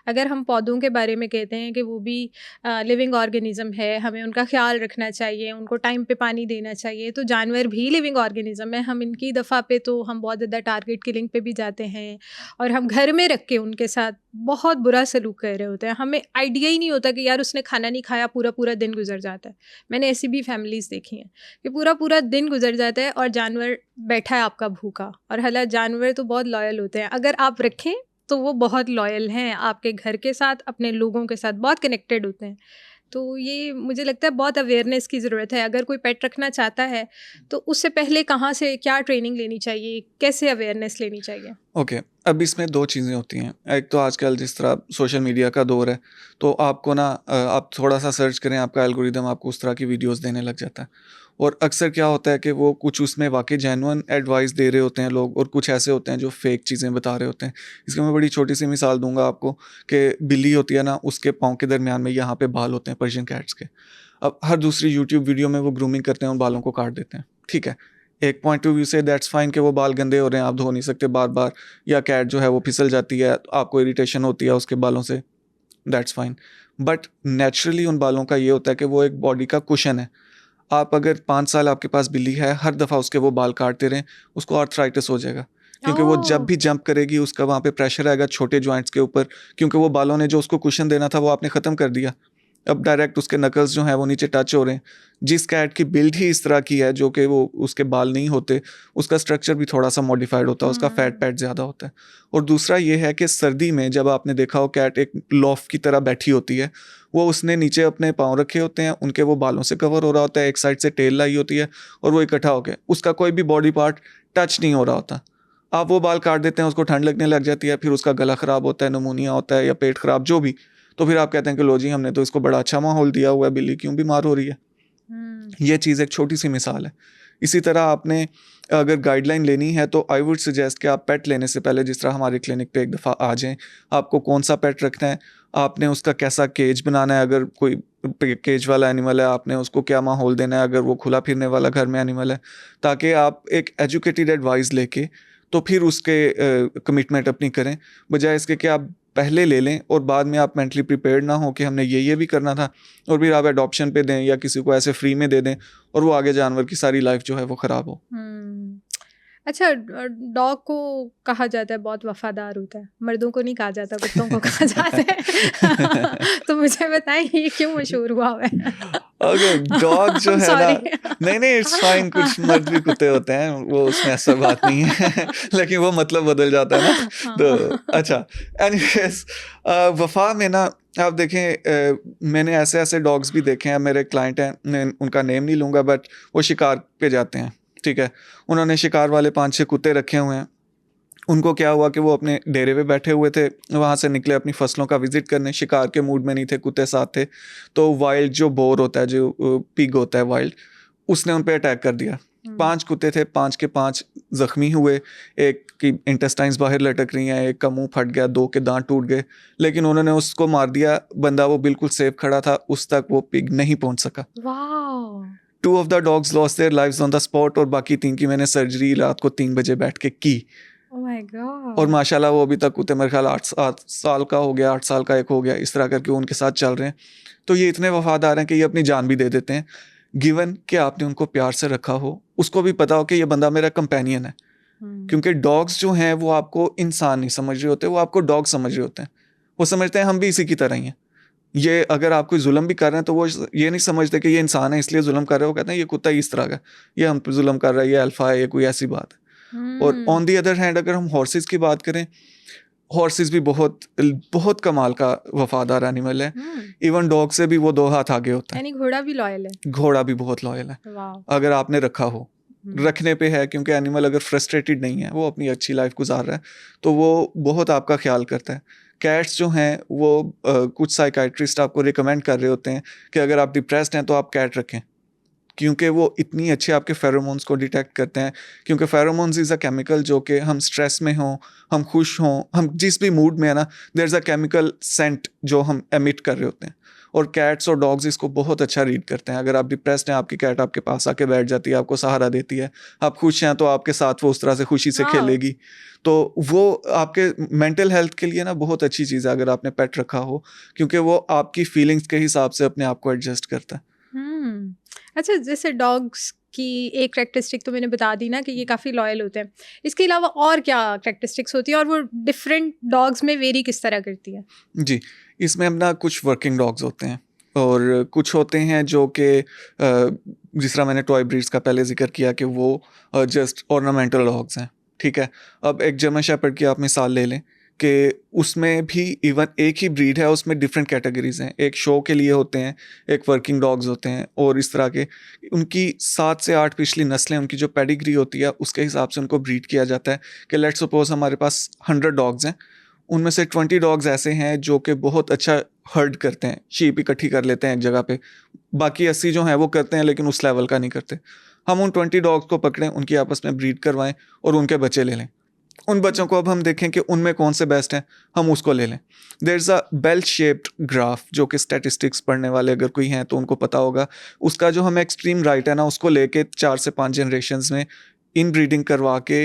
अगर हम पौधों के बारे में कहते हैं कि वो भी लिविंग ऑर्गेनिज़म है, हमें उनका ख्याल रखना चाहिए, उनको टाइम पे पानी देना चाहिए, तो जानवर भी लिविंग ऑर्गेनिज़म है। हम इनकी दफ़ा पे तो हम बहुत ज़्यादा टारगेट किलिंग पे भी जाते हैं, और हम घर में रख के उनके साथ बहुत बुरा सलूक कर रहे होते हैं। हमें आइडिया ही नहीं होता कि यार उसने खाना नहीं खाया, पूरा पूरा दिन गुजर जाता है। मैंने ऐसी भी फैमिलीज़ देखी हैं कि पूरा पूरा दिन गुजर जाता है और जानवर बैठा है आपका भूखा। और हालांकि जानवर तो बहुत लॉयल होते हैं, अगर आप रखें तो वो बहुत लॉयल हैं आपके घर के साथ, अपने लोगों के साथ बहुत कनेक्टेड होते हैं। तो ये मुझे लगता है बहुत अवेयरनेस की ज़रूरत है। अगर कोई पेट रखना चाहता है तो उससे पहले कहाँ से क्या ट्रेनिंग लेनी चाहिए, कैसे अवेयरनेस लेनी चाहिए? ओके, अब इसमें 2 चीज़ें होती हैं। एक तो आजकल जिस तरह सोशल मीडिया का दौर है, तो आपको ना आप थोड़ा-सा सर्च करें, आपका एल्गोरिदम आपको उस तरह की वीडियोज़ देने लग जाता है। और अक्सर क्या होता है कि वो कुछ उसमें वाक़ई जेन्युइन एडवाइस दे रहे होते हैं लोग, और कुछ ऐसे होते हैं जो फ़ेक चीज़ें बता रहे होते हैं। इसकी मैं बड़ी छोटी-सी मिसाल दूँगा आपको कि बिल्ली होती है ना, उसके पाँव के दरमियान में यहाँ पे बाल होते हैं पर्शियन कैट्स के। अब हर दूसरी यूट्यूब वीडियो में वो ग्रूमिंग करते हैं, उन बालों को काट देते हैं, ठीक है। एक पॉइंट ऑफ व्यू से दैट्स फाइन कि वो बाल गंदे हो रहे हैं, आप धो नहीं सकते बार-बार, या कैट जो है वो फिसल जाती है, आपको इरिटेशन होती है उसके बालों से, दैट्स फाइन। बट नेचुरली उन बालों का ये होता है कि वो एक बॉडी का कुशन है। आप अगर 5 साल आपके पास बिल्ली है, हर दफ़ा उसके वो बाल काटते रहें, उसको आर्थराइटिस हो जाएगा। क्योंकि वो जब भी जंप करेगी, उसका वहाँ पे प्रेशर आएगा छोटे जॉइंट्स के ऊपर, क्योंकि वो बालों ने जो उसको कुशन देना था वो आपने ख़त्म कर दिया। अब डायरेक्ट उसके नकल्स जो हैं वो नीचे टच हो रहे हैं। जिस कैट की बिल्ड ही इस तरह की है, जो कि वो उसके बाल नहीं होते, उसका स्ट्रक्चर भी थोड़ा सा मॉडिफाइड होता है, उसका फैट पैट ज़्यादा होता है। और दूसरा ये है कि सर्दी में जब आपने देखा हो कैट एक लॉफ की तरह बैठी होती है, वो उसने नीचे अपने पाँव रखे होते हैं, उनके वो बालों से कवर हो रहा होता है, एक साइड से टेल लाई होती है, और वो इकट्ठा हो गया, उसका कोई भी बॉडी पार्ट टच नहीं हो रहा होता। आप वो बाल काट देते हैं, उसको ठंड लगने लग जाती है, फिर उसका गला ख़राब होता है, निमोनिया होता है, या पेट ख़राब, जो भी। तो फिर आप कहते हैं कि लो जी, हमने तो इसको बड़ा अच्छा माहौल दिया हुआ है, बिल्ली क्यों बीमार हो रही है। ये चीज़ एक छोटी सी मिसाल है। इसी तरह आपने अगर गाइडलाइन लेनी है, तो आई वुड सजेस्ट कि आप पेट लेने से पहले जिस तरह हमारे क्लिनिक पे एक दफ़ा आ जाएं, आपको कौन सा पेट रखना है, आपने उसका कैसा केज बनाना है, अगर कोई केज वाला एनिमल है, आपने उसको क्या माहौल देना है, अगर वो खुला फिरने वाला घर में एनिमल है, ताकि आप एक एजुकेटेड एडवाइस लेके तो फिर उसके कमिटमेंट अपनी करें, बजाय इसके कि आप पहले ले लें और बाद में आप मेंटली प्रिपेयर्ड ना हो कि हमने ये भी करना था, और फिर आप एडॉप्शन पे दें या किसी को ऐसे फ्री में दे दें, और वो आगे जानवर की सारी लाइफ जो है वो ख़राब हो। अच्छा, डॉग को कहा जाता है बहुत वफादार होता है, मर्दों को नहीं कहा जाता, कुत्तों को कहा जाता है। तो मुझे बताएं ये क्यों मशहूर हुआ है? ओके, डॉग जो है ना, सॉरी। नहीं इट्स फाइन, कुछ मर्द भी कुत्ते होते हैं, वो उसमें ऐसा बात नहीं है। लेकिन वो मतलब बदल जाता है ना। तो अच्छा, एनीवेज, वफा में ना आप देखें, मैंने ऐसे डॉग्स भी देखे हैं, मेरे क्लाइंट हैं, मैं उनका नेम नहीं लूँगा, बट वो शिकार पे जाते हैं, ठीक है। उन्होंने शिकार वाले 5-6 कुत्ते रखे हुए हैं। उनको क्या हुआ कि वो अपने डेरे पे बैठे हुए थे, वहाँ से निकले अपनी फसलों का विजिट करने, शिकार के मूड में नहीं थे, कुत्ते साथ थे। तो वाइल्ड जो बोर होता है, जो पिग होता है वाइल्ड, उसने उन पे अटैक कर दिया। 5 कुत्ते थे, 5 के 5 ज़ख्मी हुए, एक की इंटेस्टाइन्स बाहर लटक रही हैं, एक का मुंह फट गया, 2 के दांत टूट गए, लेकिन उन्होंने उसको मार दिया। बंदा वो बिल्कुल सेफ खड़ा था, उस तक वो पिग नहीं पहुंच सका। Wow. 2 of the dogs lost their lives on the spot, और बाकी 3 की मैंने सर्जरी रात को 3 बजे बैठ के की। ओह माय और गॉड। माशाल्लाह वो अभी तक उतने मेरे ख्याल 8 साल का हो गया, 8 साल का एक हो गया, इस तरह करके उनके साथ चल रहे हैं। तो ये इतने वफादार हैं कि ये अपनी जान भी दे देते हैं, गिवन कि आपने उनको प्यार से रखा हो, उसको भी पता हो कि ये बंदा मेरा कंपेनियन है। क्योंकि डॉग्स जो हैं वो आपको इंसान नहीं समझ रहे होते, वो आपको डॉग समझ रहे होते हैं। वो समझते हैं हम भी इसी की तरह ही हैं। ये अगर आप कोई जुल्म भी कर रहे हैं तो वो ये नहीं समझते कि ये इंसान है इसलिए जुल्म कर रहे हैं, वो कहते हैं ये कुत्ता ही इस तरह का है, ये हम पे जुल्म कर रहा है, ये अल्फा है, ये कोई ऐसी बात है। और ऑन दी अदर हैंड अगर हम हॉर्सेस की बात करें, हॉर्सेस भी बहुत बहुत कमाल का वफादार एनिमल है। इवन डॉग से भी वो 2 हाथ आगे होता है। यानी घोड़ा भी लॉयल है। घोड़ा भी बहुत लॉयल है, वाओ। अगर आपने रखा हो। रखने पे है, क्योंकि एनिमल अगर फ्रस्ट्रेटेड नहीं है, वो अपनी अच्छी लाइफ गुजार रहा है, तो वो बहुत आपका ख्याल करता है। कैट्स जो हैं वो कुछ साइकाइट्रिस्ट आपको रिकमेंड कर रहे होते हैं कि अगर आप डिप्रेस्ड हैं तो आप कैट रखें, क्योंकि वो इतनी अच्छे आपके फेरोमोन्स को डिटेक्ट करते हैं। क्योंकि फेरोमोन्स इज़ अ केमिकल जो कि हम स्ट्रेस में हों, हम खुश हों, हम जिस भी मूड में है ना, there is a chemical scent जो हम एमिट कर रहे होते हैं। और कैट्स और डॉग्स इसको बहुत अच्छा रीड करते हैं। अगर आप डिप्रेस्ड हैं, आपकी कैट आपके पास आके बैठ जाती है, आपको सहारा देती है। आप खुश हैं तो आपके साथ वो उस तरह से खुशी से खेलेगी। तो वो आपके मेंटल हेल्थ के लिए ना बहुत अच्छी चीज़ है अगर आपने पेट रखा हो, क्योंकि वो आपकी फीलिंग्स के हिसाब से अपने आप को एडजस्ट करता है। अच्छा, जैसे डॉग्स की एक करैक्टरिस्टिक तो मैंने बता दी ना कि ये काफ़ी लॉयल होते हैं, इसके अलावा और क्या करैक्टरिस्टिक्स होती है और वो डिफरेंट डॉग्स में वेरी किस तरह करती है? जी, इसमें अपना कुछ वर्किंग डॉग्स होते हैं और कुछ होते हैं जो कि जिस तरह मैंने टॉय ब्रीड्स का पहले जिक्र किया कि वो जस्ट ऑर्नामेंटल डॉग्स हैं, ठीक है। अब एक जर्मन शेपर्ड की आप मिसाल ले लें कि उसमें भी इवन एक ही ब्रीड है, उसमें डिफरेंट कैटेगरीज हैं। एक शो के लिए होते हैं, एक वर्किंग डॉग्स होते हैं, और इस तरह के उनकी 7 से 8 पिछली नस्लें, उनकी जो पेडिग्री होती है उसके हिसाब से उनको ब्रीड किया जाता है। कि लेट्स सपोज हमारे पास 100 डॉग्स हैं, उनमें से 20 डॉग्स ऐसे हैं जो कि बहुत अच्छा हर्ड करते हैं, शीप इकट्ठी कर लेते हैं एक जगह पे। बाकी 80 जो हैं वो करते हैं लेकिन उस लेवल का नहीं करते। हम उन 20 डॉग्स को पकड़ें, उनकी आपस में ब्रीड करवाएं और उनके बच्चे ले लें। उन बच्चों को अब हम देखें कि उनमें कौन से बेस्ट हैं, हम उसको ले लें। There is a bell shaped graph, जो कि स्टैटिस्टिक्स पढ़ने वाले अगर कोई हैं तो उनको पता होगा। उसका जो हमें एक्सट्रीम राइट है ना, उसको लेके 4 से 5 जनरेशन्स में इन ब्रीडिंग करवा के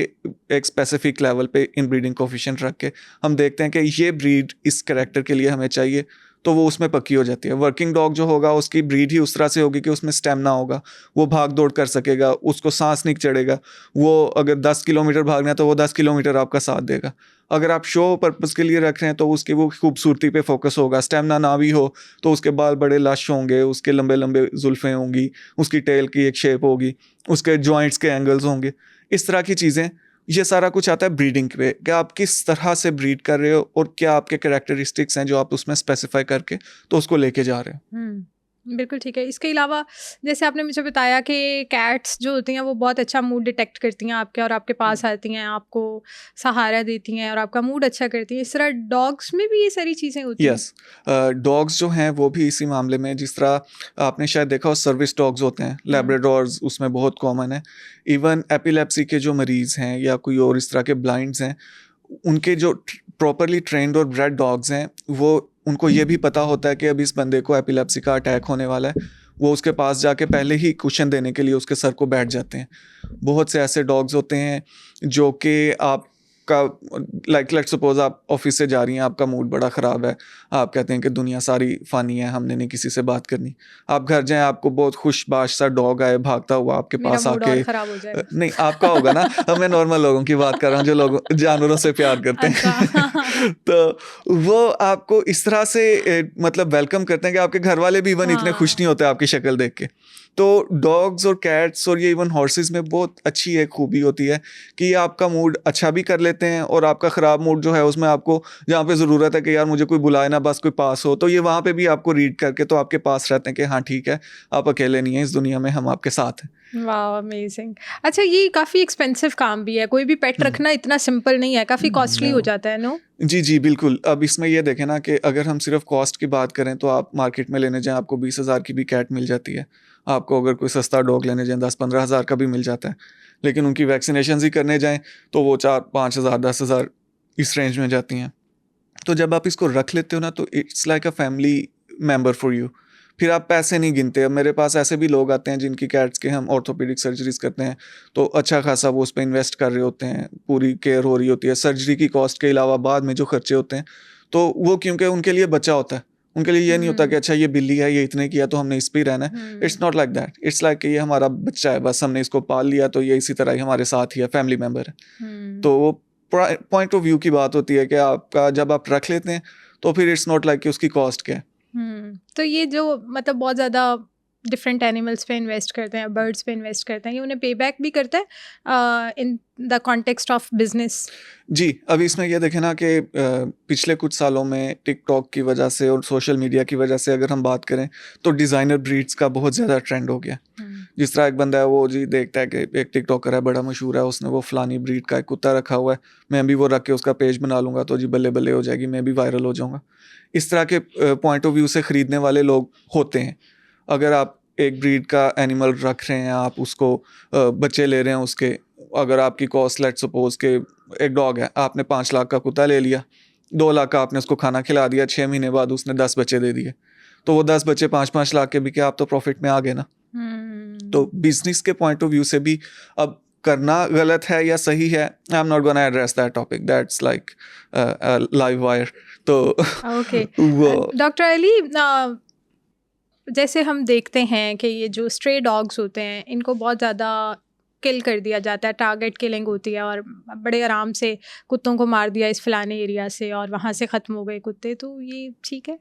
एक स्पेसिफिक लेवल पे इन ब्रीडिंग कोफिशिएंट रख के हम देखते हैं कि ये ब्रीड इस कैरेक्टर के लिए हमें चाहिए, तो वो उसमें पक्की हो जाती है। वर्किंग डॉग जो होगा उसकी ब्रीड ही उस तरह से होगी कि उसमें स्टेमिना होगा, वो भाग दौड़ कर सकेगा, उसको सांस नहीं चढ़ेगा। वो अगर 10 किलोमीटर भागना है तो वो 10 किलोमीटर आपका साथ देगा। अगर आप शो पर्पज़ के लिए रख रहे हैं तो उसकी वो खूबसूरती पे फोकस होगा। स्टेमिना ना भी हो तो उसके बाल बड़े लश होंगे, उसके लंबे लंबे जुल्फ़ें होंगी, उसकी टेल की एक शेप होगी, उसके जॉइंट्स के एंगल्स होंगे, इस तरह की चीज़ें। ये सारा कुछ आता है ब्रीडिंग पे, कि आप किस तरह से ब्रीड कर रहे हो और क्या आपके कैरेक्टरिस्टिक्स हैं जो आप उसमें स्पेसिफाई करके तो उसको लेके जा रहे हो। बिल्कुल ठीक है। इसके अलावा जैसे आपने मुझे बताया कि कैट्स जो होती हैं वो बहुत अच्छा मूड डिटेक्ट करती हैं आपके, और आपके पास आती हैं, आपको सहारा देती हैं और आपका मूड अच्छा करती हैं। इस तरह डॉग्स में भी ये सारी चीज़ें होती हैं? यस, डॉग्स जो हैं वो भी इसी मामले में, जिस तरह आपने शायद देखा हो सर्विस डॉग्स होते हैं, लैब्राडोर्स उसमें बहुत कॉमन है। इवन एपिलेप्सी के जो मरीज़ हैं या कोई और इस तरह के ब्लाइंड्स हैं, उनके जो प्रॉपरली ट्रेंड और ब्रेड डॉग्स हैं, वो उनको ये भी पता होता है कि अब इस बंदे को एपिलेप्सी का अटैक होने वाला है। वो उसके पास जाके पहले ही कुशन देने के लिए उसके सर को बैठ जाते हैं। बहुत से ऐसे डॉग्स होते हैं जो कि आपका लाइक लेट्स सपोज आप ऑफिस से जा रही हैं, आपका मूड बड़ा ख़राब है, आप कहते हैं कि दुनिया सारी फ़ानी है, हमने नहीं किसी से बात करनी। आप घर जाएं, आपको बहुत खुशबाश सा डॉग आए भागता हुआ आपके पास आके, खराब हो जाएगा। नहीं आपका होगा ना, मैं नॉर्मल लोगों की बात कर रहा हूँ जो लोग जानवरों से प्यार करते हैं। तो वो आपको इस तरह से मतलब वेलकम करते हैं कि आपके घर वाले भी इवन इतने खुश नहीं होते आपकी शक्ल देख के। तो डॉग्स और कैट्स और ये इवन हॉर्सेस में बहुत अच्छी एक खूबी होती है कि आपका मूड अच्छा भी कर लेते हैं, और आपका ख़राब मूड जो है उसमें आपको जहाँ पे ज़रूरत है कि यार मुझे कोई बुलाए ना, बस कोई पास हो, तो ये वहाँ पे भी आपको रीड करके तो आपके पास रहते हैं कि हाँ ठीक है, आप अकेले नहीं हैं इस दुनिया में, हम आपके साथ हैं। वाह, अमेजिंग। अच्छा, ये काफ़ी एक्सपेंसिव काम भी है, कोई भी पेट रखना इतना सिंपल नहीं है, काफ़ी कॉस्टली हो जाता है, नो? जी बिल्कुल। अब इसमें ये देखें ना कि अगर हम सिर्फ कॉस्ट की बात करें तो आप मार्केट में लेने जाएं, आपको 20,000 की भी कैट मिल जाती है। आपको अगर कोई सस्ता डॉग लेने जाएं 10-15 हज़ार का भी मिल जाता है। लेकिन उनकी वैक्सीनेशन ही करने जाएं तो वो 4-5 हज़ार 10 हज़ार इस रेंज में जाती हैं। तो जब आप इसको रख लेते हो ना तो it's like a family member for you. फिर आप पैसे नहीं गिनते। अब मेरे पास ऐसे भी लोग आते हैं जिनकी कैट्स के हम ऑर्थोपेडिक सर्जरीज करते हैं, तो अच्छा खासा वो उस पर इन्वेस्ट कर रहे होते हैं, पूरी केयर हो रही होती है, सर्जरी की कॉस्ट के अलावा बाद में जो खर्चे होते हैं, तो वो क्योंकि उनके लिए बच्चा होता है, उनके लिए ये नहीं होता कि अच्छा ये बिल्ली है, ये इतने किया तो हमने इस पे ही रहना है। It's not like that. It's like ये हमारा बच्चा है, बस हमने इसको पाल लिया तो ये इसी तरह ही हमारे साथ ही है, फैमिली मेम्बर है। तो वो पॉइंट ऑफ व्यू की बात होती है कि आपका जब आप रख लेते हैं तो फिर इट्स नॉट लाइक कि उसकी कॉस्ट क्या है। तो ये जो मतलब बहुत ज़्यादा डिफरेंट एनिमल्स पे इन्वेस्ट करते हैं, बर्ड्स पे इन्वेस्ट करते हैं, ये उन्हें पे बैक भी करता है in the context of business? जी, अभी इसमें ये देखें ना कि पिछले कुछ सालों में टिकटॉक की वजह से और सोशल मीडिया की वजह से अगर हम बात करें तो डिज़ाइनर ब्रीड्स का बहुत ज़्यादा ट्रेंड हो गया। जिस तरह एक बंदा है वो जी देखता है कि एक टिकटॉकर है बड़ा मशहूर है, उसने वो फलानी ब्रीड का एक कुत्ता रखा हुआ है, मैं भी वो रख के उसका पेज बना लूँगा तो जी बल्ले बल्ले हो जाएगी, मैं भी वायरल हो जाऊँगा। इस तरह के पॉइंट ऑफ व्यू से ख़रीदने वाले लोग होते हैं। अगर आप एक ब्रीड का एनिमल रख रहे हैं, आप उसको बच्चे ले रहे हैं उसके, अगर आपकी कॉस्ट लेट्स सपोज के एक डॉग है, आपने 5 लाख का कुत्ता ले लिया, 2 लाख का आपने उसको खाना खिला दिया, 6 महीने बाद उसने 10 बच्चे दे दिए, तो वो 10 बच्चे 5-5 लाख के बिके, आप तो प्रॉफिट में आ गए ना। तो बिजनेस के पॉइंट ऑफ व्यू से भी अब करना गलत है या सही है, I am not gonna address that topic, that's like live wire. तो ओके वो डॉक्टर अली, जैसे हम देखते हैं कि ये जो स्ट्रे डॉग्स होते हैं इनको बहुत ज़्यादा किल कर दिया जाता है, टारगेट किलिंग होती है और बड़े आराम से कुत्तों को मार दिया इस फलाने एरिया से और वहाँ से ख़त्म हो गए कुत्ते, तो ये ठीक है?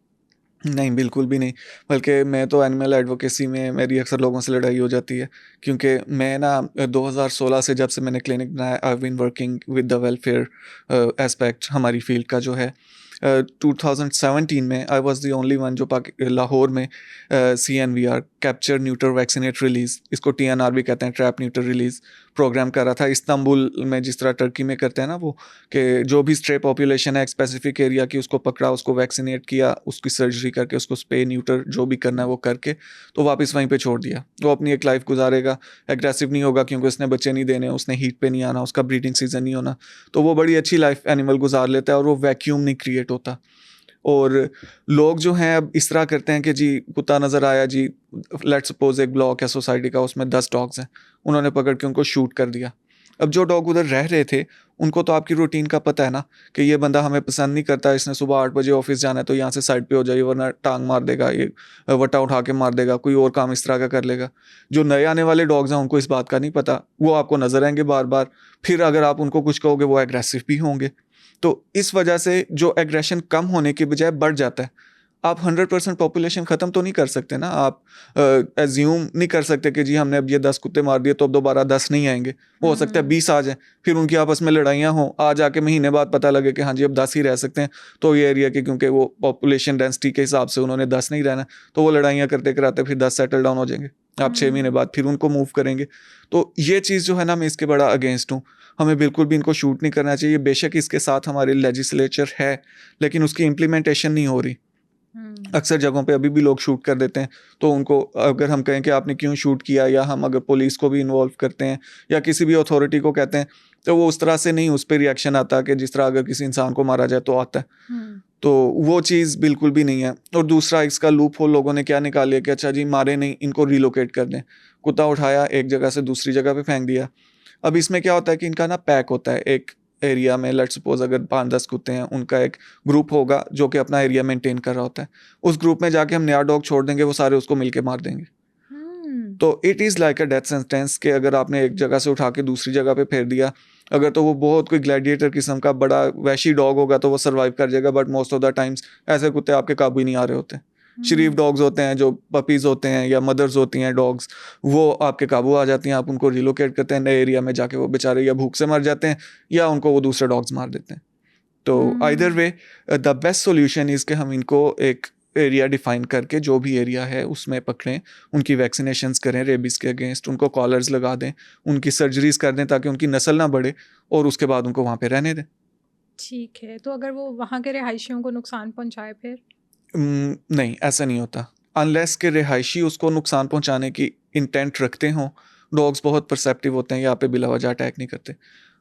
नहीं, बिल्कुल भी नहीं। बल्कि मैं तो एनिमल एडवोकेसी में मेरी अक्सर लोगों से लड़ाई हो जाती है, क्योंकि मैं ना 2016 से जब से मैंने क्लिनिक बनाया, I have been working with the welfare aspect हमारी फील्ड का जो है। 2017 में I was the only one जो लाहौर में CNVR capture neuter vaccinate release, इसको TNR भी कहते हैं, ट्रैप न्यूटर रिलीज़ प्रोग्राम कर रहा था इस्तांबुल में, जिस तरह टर्की में करते हैं ना वो, कि जो भी स्ट्रे पॉपुलेशन है एक स्पेसिफिक एरिया की, उसको पकड़ा, उसको वैक्सीनेट किया, उसकी सर्जरी करके उसको स्प्रे न्यूटर जो भी करना है वो करके तो वापस वहीं पे छोड़ दिया। वो अपनी एक लाइफ गुजारेगा, एग्रेसिव नहीं होगा क्योंकि उसने बच्चे नहीं देने, उसने हीट पे नहीं आना, उसका ब्रीडिंग सीजन नहीं होना, तो वो बड़ी अच्छी लाइफ एनिमल गुजार लेता है और वो वैक्यूम नहीं क्रिएट होता। और लोग जो हैं अब इस तरह करते हैं कि जी कुत्ता नज़र आया जी, लेट्स सपोज एक ब्लॉक है सोसाइटी का, उसमें 10 डॉग्स हैं, उन्होंने पकड़ के उनको शूट कर दिया। अब जो डॉग उधर रह रहे थे उनको तो आपकी रूटीन का पता है ना कि ये बंदा हमें पसंद नहीं करता, इसने सुबह 8 बजे ऑफिस जाना है तो यहाँ से साइड पे हो जाइए वरना टांग मार देगा, ये वट्टा उठा के मार देगा, कोई और काम इस तरह का कर लेगा। जो नए आने वाले डॉग्स हैं उनको इस बात का नहीं पता, वो आपको नजर आएंगे बार बार, फिर अगर आप उनको कुछ कहोगे वो एग्रेसिव भी होंगे। तो इस वजह से जो एग्रेशन कम होने के बजाय बढ़ जाता है। आप 100% पॉपुलेशन ख़त्म तो नहीं कर सकते ना, आप एज्यूम नहीं कर सकते कि जी हमने अब ये 10 कुत्ते मार दिए तो अब दोबारा 10 नहीं आएंगे। वो हो सकता है 20 आ जाए, फिर उनकी आपस में लड़ाइयाँ हों, आ जाके महीने बाद पता लगे कि हाँ जी अब 10 ही रह सकते हैं, तो ये एरिया की क्योंकि वो पॉपुलेशन डेंसिटी के हिसाब से उन्होंने 10 नहीं रहना, तो वो लड़ाइयाँ करते कराते फिर 10 सेटल डाउन हो जाएंगे, आप 6 महीने बाद फिर उनको मूव करेंगे। तो ये चीज़ जो है ना, मैं इसके बड़ा अगेंस्ट हूँ। हमें बिल्कुल भी इनको शूट नहीं करना चाहिए। बेशक इसके साथ हमारे लेजिस्लेचर है लेकिन उसकी इम्प्लीमेंटेशन नहीं हो रही। अक्सर जगहों पे अभी भी लोग शूट कर देते हैं, तो उनको अगर हम कहें कि आपने क्यों शूट किया, या हम अगर पुलिस को भी इन्वॉल्व करते हैं या किसी भी अथॉरिटी को कहते हैं, तो वो उस तरह से नहीं उस पर रिएक्शन आता कि जिस तरह अगर किसी इंसान को मारा जाए तो आता है। तो वो चीज़ बिल्कुल भी नहीं है। और दूसरा इसका लूप होल लोगों ने क्या निकाल लिया कि अच्छा जी मारे नहीं, इनको रिलोकेट कर दें। कुत्ता उठाया एक जगह से दूसरी जगह पे फेंक दिया। अब इसमें क्या होता है कि इनका ना पैक होता है एक एरिया में, लेट्स सपोज अगर 5-10 कुत्ते हैं, उनका एक ग्रुप होगा जो कि अपना एरिया मेंटेन कर रहा होता है। उस ग्रुप में जाके हम नया डॉग छोड़ देंगे, वो सारे उसको मिलके मार देंगे। तो it is like a death sentence कि अगर आपने एक जगह से उठा के दूसरी जगह पे फेर दिया, अगर तो वो बहुत कोई ग्लैडिएटर किस्म का बड़ा वैशी डॉग होगा तो वो सर्वाइव कर जाएगा, but most of the times ऐसे कुत्ते आपके काबू ही नहीं आ रहे होते। शरीफ डॉग्स होते हैं, जो पपीज़ होते हैं या मदर्स होती हैं डॉग्स, वो आपके काबू आ जाती हैं, आप उनको रिलोकेट करते हैं नए एरिया में जाके, वो बेचारे या भूख से मर जाते हैं या उनको वो दूसरे डॉग्स मार देते हैं। तो either way the best solution is कि हम इनको एक एरिया डिफाइन करके जो भी एरिया है उसमें पकड़ें, उनकी वैक्सीनेशंस करें रेबीज़ के अगेंस्ट, उनको कॉलर्स लगा दें, उनकी सर्जरीज कर दें ताकि उनकी नस्ल ना बढ़े, और उसके बाद उनको वहाँ पे रहने दें। ठीक है, तो अगर वो वहाँ के रिहायशियों को नुकसान पहुँचाए फिर? नहीं, ऐसा नहीं होता। अनलेस के रिहायशी उसको नुकसान पहुँचाने की इंटेंट रखते हों डॉग्स बहुत परसेप्टिव होते हैं, यहाँ पे बिला वजह अटैक नहीं करते।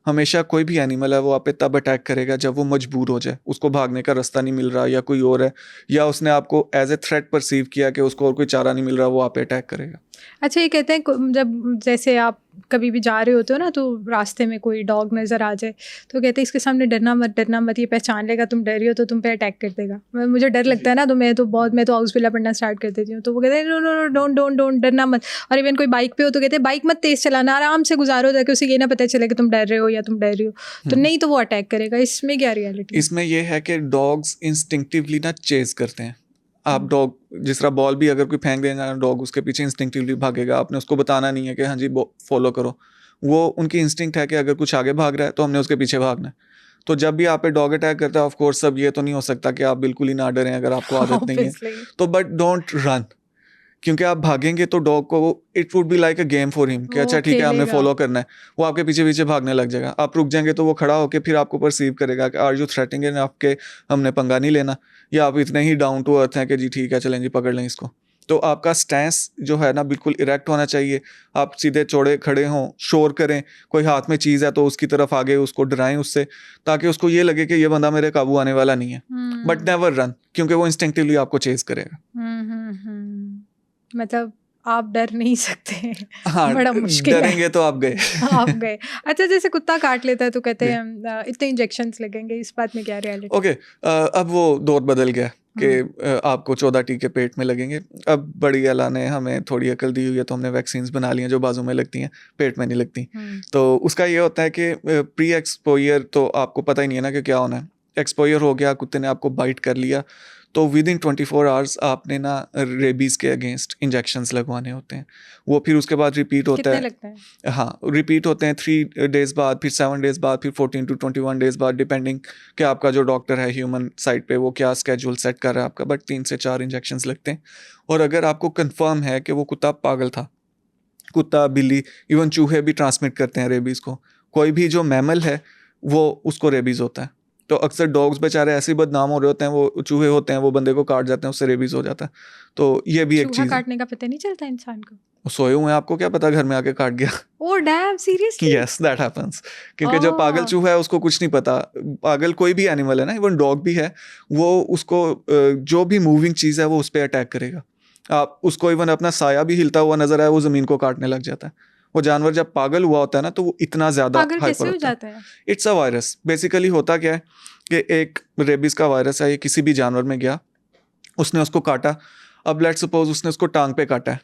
हमेशा कोई भी एनिमल है वो आप पे तब अटैक करेगा जब वो मजबूर हो जाए, उसको भागने का रास्ता नहीं मिल रहा या कोई और है, या उसने आपको एज ए थ्रेट परसीव किया कि उसको और कोई चारा नहीं मिल रहा, वो आप पे अटैक करेगा। अच्छा, ये कहते हैं जब जैसे आप कभी भी जा रहे होते हो ना, तो रास्ते में कोई डॉग नज़र आ जाए तो कहते हैं इसके सामने डरना मत, ये पहचान लेगा तुम डर रही हो तो तुम पे अटैक कर देगा। मुझे डर लगता है ना, तो मैं तो आउज़बिल्लाह पढ़ना स्टार्ट कर देती हूँ। तो वो कहते हैं नो नो नो, डोंट डरना मत। और इवन कोई बाइक पे हो तो कहते हैं बाइक मत तेज़ चलाना, आराम से गुजारो ताकि उसे ये ना पता चले कि तुम डर रहे हो या तुम डर रही हो, तो नहीं तो वो अटैक करेगा। इसमें क्या रियलिटी? इसमें यह है कि डॉग्स इंस्टिंक्टिवली ना चेज करते हैं। आप डॉग जिस तरह बॉल भी अगर कोई फेंक देगा, डॉग उसके पीछे इंस्टिंक्टिवली भागेगा। आपने उसको बताना नहीं है कि हाँ जी फॉलो करो, वो उनकी इंस्टिंक्ट है कि अगर कुछ आगे भाग रहा है तो हमने उसके पीछे भागना है। तो जब भी आप पे डॉग अटैक करता है, ऑफ कोर्स सब ये तो नहीं हो सकता कि आप बिल्कुल ही ना डरें अगर आपको आदत नहीं है तो, बट डोंट रन, क्योंकि आप भागेंगे तो डॉग को it would be like a game for him कि अच्छा ठीक है हमें फॉलो करना है, वो आपके पीछे पीछे भागने लग जाएगा। आप रुक जाएंगे तो वो खड़ा होकर फिर आपको परसीव करेगा कि आर यू थ्रेटिंग आपके, हमने पंगा नहीं लेना, या आप इतने ही डाउन टू अर्थ हैं कि जी ठीक है चलें जी पकड़ लें इसको। तो आपका स्टैंस जो है ना बिल्कुल इरेक्ट होना चाहिए, आप सीधे चौड़े खड़े हों, शोर करें, कोई हाथ में चीज़ है तो उसकी तरफ आगे उसको डराएं उससे, ताकि उसको ये लगे कि ये बंदा मेरे काबू आने वाला नहीं है। बट नेवर रन, क्योंकि वो इंस्टिंक्टिवली आपको चेज करेगा। मतलब आप डर नहीं सकते। हाँ, बड़ा मुश्किल है। डरेंगे तो आप गए। आप गए। अच्छा, जैसे कुत्ता काट लेता है तो कहते हैं इतने इंजेक्शंस लगेंगे, इस बात में क्या रियलिटी? ओके, अब वो दौर बदल गया कि आपको 14 टीके पेट में लगेंगे। अब बड़ी अल्लाह ने हमें थोड़ी अकल दी हुई है तो हमने वैक्सीन्स बना ली हैं जो बाजू में लगती हैं, पेट में नहीं लगती। तो उसका ये होता है कि प्री एक्सपोयर तो आपको पता ही नहीं है ना कि क्या होना है। एक्सपोयर हो गया, कुत्ते ने आपको बाइट कर लिया, तो विद इन 24 आवर्स आपने ना रेबीज़ के अगेंस्ट इंजेक्शंस लगवाने होते हैं। वो फिर उसके बाद रिपीट होता है। लगता है? हाँ, रिपीट होते हैं 3 डेज़ बाद, फिर 7 डेज़ बाद, फिर 14 to 21 डेज़ बाद, डिपेंडिंग कि आपका जो डॉक्टर है ह्यूमन साइड पे वो क्या स्केड्यूल सेट कर रहा है आपका। बट 3 से 4 इंजेक्शंस लगते हैं। और अगर आपको कंफर्म है कि वो कुत्ता पागल था, कुत्ता, बिल्ली, इवन चूहे भी ट्रांसमिट करते हैं रेबीज़ को। कोई भी जो मैमल है वो उसको रेबीज़ होता है। तो अक्सर डॉग्स बेचारे ऐसे ही बदनाम हो रहे होते हैं, वो चूहे होते हैं वो बंदे को काट जाते हैं, उससे रेबीज़ हो जाता है। तो ये भी एक चीज़ है। काटने का पता नहीं चलता इंसान को? वो सोए हुए हैं, आपको क्या पता घर में आके काट गया। Oh damn, seriously? Yes, that happens. क्योंकि जो पागल चूहा है उसको कुछ नहीं पता। पागल कोई भी एनिमल है ना, इवन डॉग भी है, वो उसको जो भी मूविंग चीज़ है वो उस पर अटैक करेगा। आप उसको इवन अपना साया भी हिलता हुआ नजर आए वो ज़मीन को काटने लग जाता है। वो जानवर जब पागल हुआ होता है ना तो वो इतना ज़्यादा हाइपर होता है। It's a virus. बेसिकली होता क्या है कि एक रेबीज़ का वायरस है, ये किसी भी जानवर में गया, उसने उसको काटा। अब लेट्स सपोज उसने उसको टांग पे काटा है,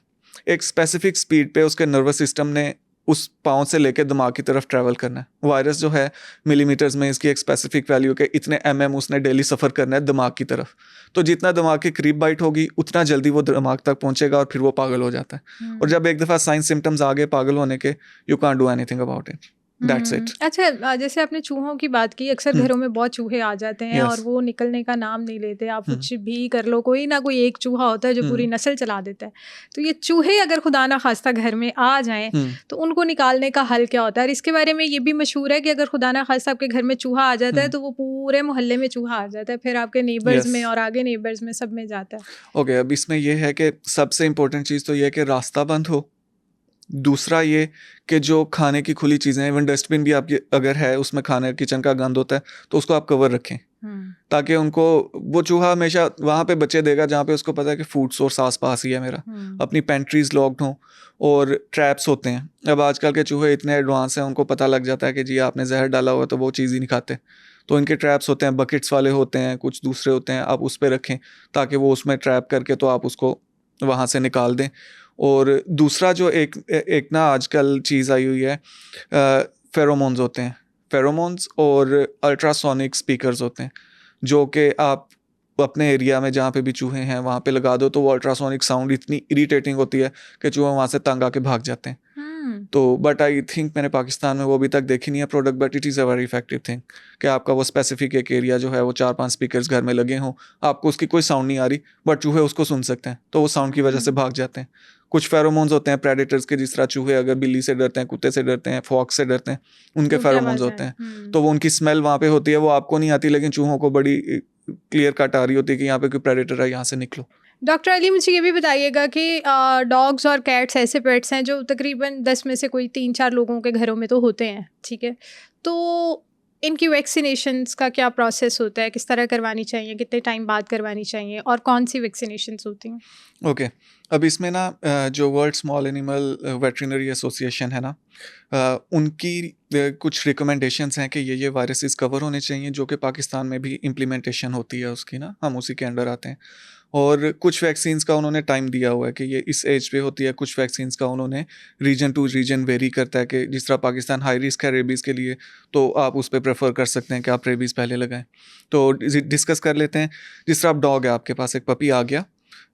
एक स्पेसिफिक स्पीड पे उसके नर्वस सिस्टम ने उस पाँव से लेके दिमाग की तरफ ट्रैवल करना है। वायरस जो है मिलीमीटर्स में इसकी एक स्पेसिफिक वैल्यू के इतने उसने डेली सफ़र करना है दिमाग की तरफ। तो जितना दिमाग के करीब बाइट होगी उतना जल्दी वो दिमाग तक पहुंचेगा और फिर वो पागल हो जाता है। और जब एक दफ़ा साइन सिम्टम्स आ गए पागल होने के, you can't do anything about it. That's it. अच्छा, जैसे आपने चूहों की बात की, अक्सर घरों में बहुत चूहे आ जाते हैं और वो निकलने का नाम नहीं लेते। आप कुछ भी कर लो, कोई ना कोई एक चूहा होता है जो पूरी नस्ल चला देता है। तो ये चूहे अगर खुदा ना खास्ता घर में आ जाएं तो उनको निकालने का हल क्या होता है? और इसके बारे में ये भी मशहूर है कि अगर खुदा ना खास्ता आपके घर में चूहा आ जाता है तो वो पूरे मोहल्ले में चूहा आ जाता है, फिर आपके नेबर्स में और आगे नेबर्स में सब में जाता है। ओके, अब इसमें यह है कि सबसे इम्पोर्टेंट चीज़ तो यह है कि रास्ता बंद हो। दूसरा ये कि जो खाने की खुली चीज़ें, इवन डस्टबिन भी आपकी अगर है उसमें खाने किचन का गंद होता है तो उसको आप कवर रखें, ताकि उनको वो चूहा हमेशा वहाँ पे बच्चे देगा जहाँ पे उसको पता है कि फूड सोर्स आस पास ही है मेरा। अपनी पेंट्रीज लॉक्ड हों और ट्रैप्स होते हैं। अब आजकल के चूहे इतने एडवांस हैं, उनको पता लग जाता है कि जी आपने जहर डाला हुआ तो वो चीज़ ही नहीं खाते। तो इनके ट्रैप्स होते हैं, बकेट्स वाले होते हैं, कुछ दूसरे होते हैं, आप उस पर रखें ताकि वो उसमें ट्रैप करके तो आप उसको वहाँ से निकाल दें। और दूसरा जो एक ना आजकल चीज़ आई हुई है, फेरोमोन्स होते हैं। फेरोमोन्स और अल्ट्रासोनिक स्पीकर्स होते हैं जो कि आप अपने एरिया में जहाँ पे भी चूहे हैं वहाँ पे लगा दो तो वो अल्ट्रासोनिक साउंड इतनी इरिटेटिंग होती है कि चूहे वहाँ से तंग आके भाग जाते हैं। तो बट आई थिंक मैंने पाकिस्तान में वो अभी तक देखी नहीं है product, but it is a very effective thing कि आपका वो स्पेसिफिक एक एरिया जो है वो 4-5 स्पीकर्स घर में लगे हों, आपको उसकी कोई साउंड नहीं आ रही बट चूहे उसको सुन सकते हैं तो वो साउंड की वजह से भाग जाते हैं। कुछ फेरोमोन्स होते हैं प्रेडेटर्स के, जिस तरह चूहे अगर बिल्ली से डरते हैं, कुत्ते से डरते हैं, फॉक्स से डरते हैं, उनके फेरोमोन्स होते हैं। तो वो उनकी स्मेल वहाँ पे होती है, वो आपको नहीं आती लेकिन चूहों को बड़ी क्लियर कट आ रही होती है कि यहाँ पे कोई प्रेडेटर है, यहाँ से निकलो। डॉक्टर अली, मुझे ये भी बताइएगा कि डॉग्स और कैट्स ऐसे पेट्स हैं जो तकरीबन 10 में से कोई 3-4 लोगों के घरों में तो होते हैं, ठीक है? तो इनकी वैक्सीनेशंस का क्या प्रोसेस होता है? किस तरह करवानी चाहिए? कितने टाइम बाद करवानी चाहिए? और कौन-सी वैक्सीनेशंस होती हैं? ओके, अब इसमें ना जो world small animal veterinary association है ना, उनकी कुछ रिकमेंडेशंस हैं कि ये वायरसेस कवर होने चाहिए, जो कि पाकिस्तान में भी इम्प्लीमेंटेशन होती है उसकी ना, हम उसी के अंडर आते हैं। और कुछ वैक्सीन्स का उन्होंने टाइम दिया हुआ है कि ये इस एज पे होती है, कुछ वैक्सीन्स का उन्होंने रीजन टू रीजन वेरी करता है कि जिस तरह पाकिस्तान हाई रिस्क है रेबीज़ के लिए, तो आप उस पर प्रेफर कर सकते हैं कि आप रेबीज़ पहले लगाएं। तो डिस्कस कर लेते हैं। जिस तरह आप डॉग है, आपके पास एक पपी आ गया,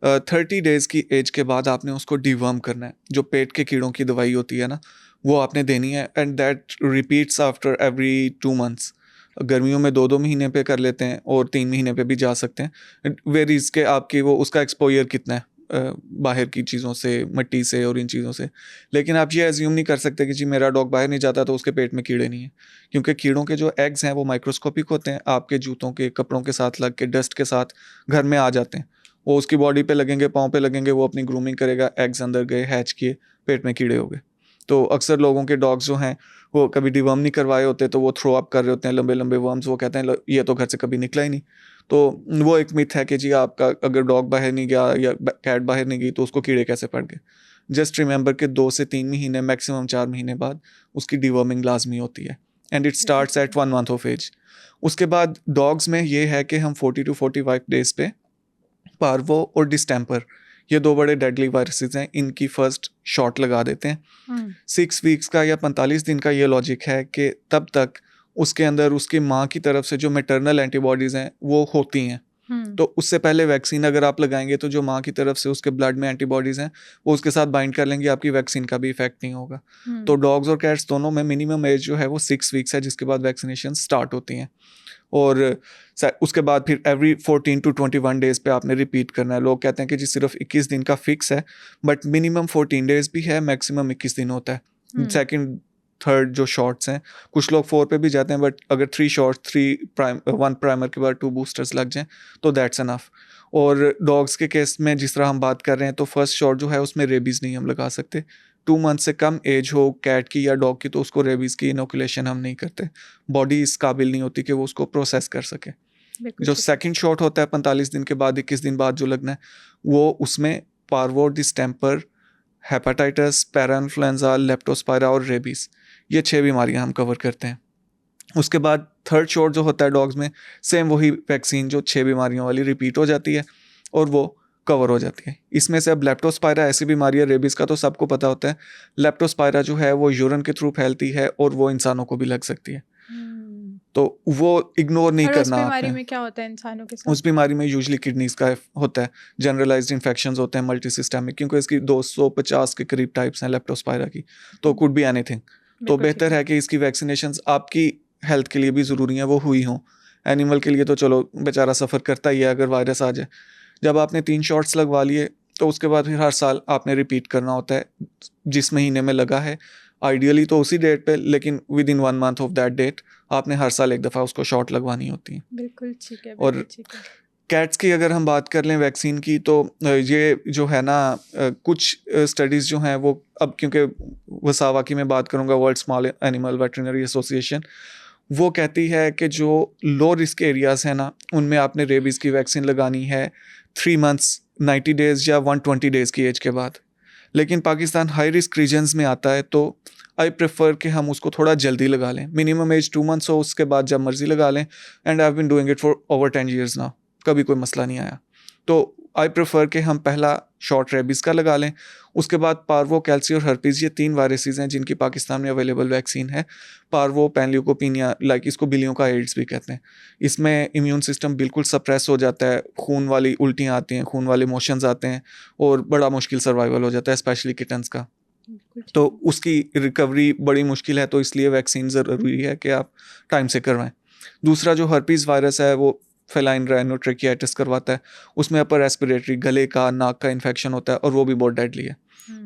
30 डेज़ की एज के बाद आपने उसको डिवर्म करना है। जो पेट के कीड़ों की दवाई होती है ना, वो आपने देनी है, and that repeats after every 2 months. गर्मियों में 2-2 महीने पे कर लेते हैं और 3 महीने पे भी जा सकते हैं। वेरीज़ के आपकी वो उसका एक्सपोज़र कितना है बाहर की चीज़ों से, मिट्टी से और इन चीज़ों से। लेकिन आप ये अज़्यूम नहीं कर सकते कि जी मेरा डॉग बाहर नहीं जाता तो उसके पेट में कीड़े नहीं हैं, क्योंकि कीड़ों के जो एग्स हैं वो माइक्रोस्कोपिक होते हैं, आपके जूतों के, कपड़ों के साथ लग के, डस्ट के साथ घर में आ जाते हैं। वो उसकी बॉडी पे लगेंगे, पाँव पे लगेंगे, वो अपनी ग्रूमिंग करेगा, एग्स अंदर गए, हैच किए, पेट में कीड़े हो गए। तो अक्सर लोगों के डॉग्स जो हैं वो कभी डिवर्म नहीं करवाए होते, तो वो थ्रो अप कर रहे होते हैं लंबे लंबे वर्म्स। वो कहते हैं ये तो घर से कभी निकला ही नहीं। तो वो एक मिथ है कि जी आपका अगर डॉग बाहर नहीं गया या कैट बाहर नहीं गई तो उसको कीड़े कैसे पड़ गए। जस्ट रिमेंबर कि 2 से 3 महीने, मैक्सिमम 4 महीने बाद उसकी डिवर्मिंग लाजमी होती है, and it starts at 1 month of age. उसके बाद डॉग्स में ये है कि हम 40 to 45 डेज पे पार्वो और डिस्टेम्पर, ये 2 बड़े डेडली वायरसेस हैं, इनकी फर्स्ट शॉट लगा देते हैं। 6 वीक्स का या 45 दिन का ये लॉजिक है कि तब तक उसके अंदर उसकी माँ की तरफ से जो मैटरनल एंटीबॉडीज़ हैं वो होती हैं। तो उससे पहले वैक्सीन अगर आप लगाएंगे तो जो माँ की तरफ से उसके ब्लड में एंटीबॉडीज़ हैं वो उसके साथ बाइंड कर लेंगी, आपकी वैक्सीन का भी इफेक्ट नहीं होगा। तो डॉग्स और कैट्स दोनों में मिनिमम एज जो है वो 6 वीक्स है, जिसके बाद वैक्सीनेशन स्टार्ट होती हैं। और उसके बाद फिर एवरी 14 to 21 डेज़ पे आपने रिपीट करना है। लोग कहते हैं कि जी सिर्फ 21 दिन का फिक्स है, बट मिनिमम 14 डेज़ भी है, मैक्सिमम 21 दिन होता है। सेकंड थर्ड जो शॉट्स हैं, कुछ लोग 4 पे भी जाते हैं, बट अगर 3 शॉट्स, 1 प्राइमर के बाद 2 बूस्टर्स लग जाएं तो दैट्स इनफ। और डॉग्स के केस में जिस तरह हम बात कर रहे हैं, तो फर्स्ट शॉट जो है उसमें रेबीज़ नहीं हम लगा सकते। 2 मंथ से कम एज हो कैट की या डॉग की तो उसको रेबीज़ की इनोकुलेशन हम नहीं करते। बॉडी इस काबिल नहीं होती कि वो उसको प्रोसेस कर सके। जो सेकंड शॉट होता है 45 दिन के बाद, 21 दिन बाद जो लगना है, वो उसमें parvo, distemper, hepatitis, parainfluenza, Leptospira और रेबीज़, ये 6 बीमारियां हम कवर करते हैं। उसके बाद थर्ड शॉट जो होता है डॉग्स में, सेम वही वैक्सीन जो 6 बीमारियों वाली रिपीट हो जाती है और वो कवर हो जाती है। इसमें से अब लेप्टोस्पायरा ऐसी बीमारी है, रेबीज़ का तो सबको पता होता है, लेप्टोस्पायरा जो है वो यूरिन के थ्रू फैलती है और वो इंसानों को भी लग सकती है। तो वो इग्नोर नहीं करना। उस बीमारी में क्या होता है इंसानों के साथ? उस बीमारी में यूजली किडनीज का होता है, जनरलाइज्ड इन्फेक्शंस होते हैं, मल्टी सिस्टेमिक, क्योंकि इसकी 250 के करीब टाइप्स हैं लेप्टोस्पायरा की, तो कुड बी एनीथिंग। तो बेहतर है कि इसकी वैक्सीनेशंस आपकी हेल्थ के लिए भी ज़रूरी है वो हुई हों। एनिमल के लिए तो चलो बेचारा सफ़र करता ही है अगर वायरस आ जाए। जब आपने 3 शॉट्स लगवा लिए तो उसके बाद फिर हर साल आपने रिपीट करना होता है, जिस महीने में लगा है आइडियली तो उसी डेट पे, लेकिन within 1 month of that date आपने हर साल एक दफ़ा उसको शॉट लगवानी होती है। बिल्कुल ठीक है। और कैट्स की अगर हम बात कर लें वैक्सीन की, तो ये जो है ना, कुछ स्टडीज़ जो हैं वो अब, क्योंकि वसावा की मैं बात करूँगा, world small animal veterinary association, वो कहती है कि जो लो रिस्क एरियाज़ हैं ना, उनमें आपने रेबीज़ की वैक्सीन लगानी है 3 मंथ्स, 90 डेज़ या 120 डेज़ की एज के बाद। लेकिन पाकिस्तान हाई रिस्क रीजन्स में आता है तो आई प्रेफर कि हम उसको थोड़ा जल्दी लगा लें। मिनिमम एज 2 मंथ्स हो, उसके बाद जब मर्जी लगा लें, and I have been doing it for over 10 years now, कभी कोई मसला नहीं आया। तो आई प्रेफर कि हम पहला शॉट रेबीज़ का लगा लें, उसके बाद पार्वो, कैल्सी और हर्पीज़, ये 3 वायरसेस हैं जिनकी पाकिस्तान में अवेलेबल वैक्सीन है। पार्वो, पैनल्यूकोपिनिया, लाइक इसको बिल्लियों का एड्स भी कहते हैं, इसमें इम्यून सिस्टम बिल्कुल सप्रेस हो जाता है, खून वाली उल्टियाँ आती हैं, खून वाले मोशंस आते हैं और बड़ा मुश्किल सर्वाइवल हो जाता है, स्पेशली किटन्स का। तो उसकी रिकवरी बड़ी मुश्किल है, तो इसलिए वैक्सीन ज़रूरी है कि आप टाइम से करवाएं। दूसरा जो हर्पीज़ वायरस है वो फेलाइन राइनोट्रेकियाइटिस करवाता है, उसमें अपर रेस्पिरेटरी गले का नाक का इन्फेक्शन होता है और वो भी बहुत डेडली है।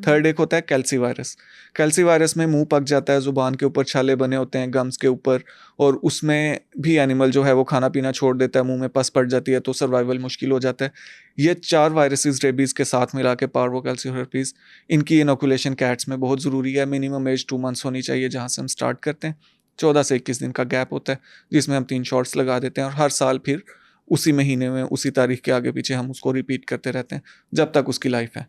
थर्ड एक होता है कैल्सी वायरस। कैल्सी वायरस में मुंह पक जाता है, जुबान के ऊपर छाले बने होते हैं गम्स के ऊपर, और उसमें भी एनिमल जो है वो खाना पीना छोड़ देता है, मुंह में पस पड़ जाती है, तो सर्वाइवल मुश्किल हो जाता है। ये 4 वायरसेस रेबीज़ के साथ मिला के पार्वो कैल्सी हर्पीज़, इनकी इनोकुलेशन कैट्स में बहुत ज़रूरी है। मिनिमम एज 2 मंथ्स होनी चाहिए जहाँ से हम स्टार्ट करते हैं। 14 से 21 दिन का गैप होता है जिसमें हम 3 शॉट्स लगा देते हैं, और हर साल फिर उसी महीने में उसी तारीख के आगे पीछे हम उसको रिपीट करते रहते हैं जब तक उसकी लाइफ है।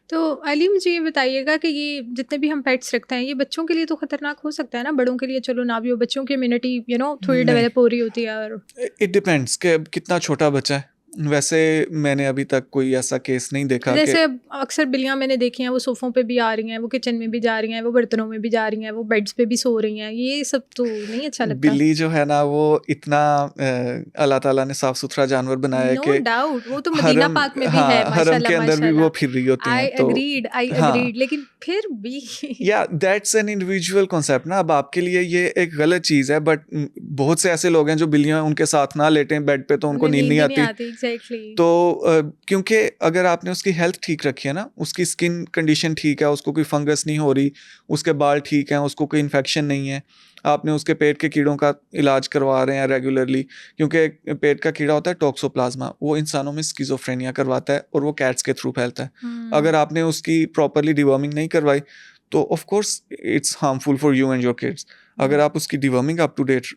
तो अली, मुझे ये बताइएगा कि ये जितने भी हम पेट्स रखते हैं, ये बच्चों के लिए तो खतरनाक हो सकता है ना? बड़ों के लिए चलो ना भी हो, बच्चों की इम्यूनिटी थोड़ी नहीं, डेवलप हो रही होती है। और इट डिपेंड्स कि अब कितना छोटा बच्चा है। वैसे मैंने अभी तक कोई ऐसा केस नहीं देखा कि जैसे अक्सर बिल्लियाँ मैंने देखी हैं, वो सोफ़ों पे भी आ रही हैं, वो किचन में भी जा रही हैं, वो बर्तनों में भी जा रही हैं, वो बेड्स पे भी सो रही हैं। ये सब तो नहीं अच्छा लगता। बिल्ली जो है ना वो इतना अल्लाह ताला ने साफ सुथरा जानवर बनाया है नो कि डाउट, वो तो मदीना हरम, पाक में भी है, हाँ, हरम के माशाल्लाह अंदर भी वो माशाल्लाह। फिर रही होती आई हैं, तो हाँ, अग्रीड, लेकिन फिर भी या दैट्स एन इंडिविजुअल कॉन्सेप्ट ना। अब आपके लिए ये एक गलत चीज़ है, बट बहुत से ऐसे लोग हैं जो बिल्लियाँ उनके साथ ना लेटें बेड पे तो उनको उन्हें नींद नहीं नींद ही नहीं आती। आती। एग्जैक्टली। तो क्योंकि अगर आपने उसकी हेल्थ ठीक रखी है ना, उसकी स्किन कंडीशन ठीक है, उसको कोई फंगस नहीं हो रही, उसके बाल ठीक हैं, उसको कोई इन्फेक्शन नहीं है, आपने उसके पेट के कीड़ों का इलाज करवा रहे हैं रेगुलरली, क्योंकि पेट का कीड़ा होता है टॉक्सोप्लाज्मा, वो इंसानों में स्किज़ोफ्रेनिया करवाता है और वो कैट्स के थ्रू फैलता है। अगर आपने उसकी प्रॉपरली डिवर्मिंग नहीं करवाई तो of course it's harmful for you and your kids. अगर आप उसकी डिवर्मिंग अप टू डेट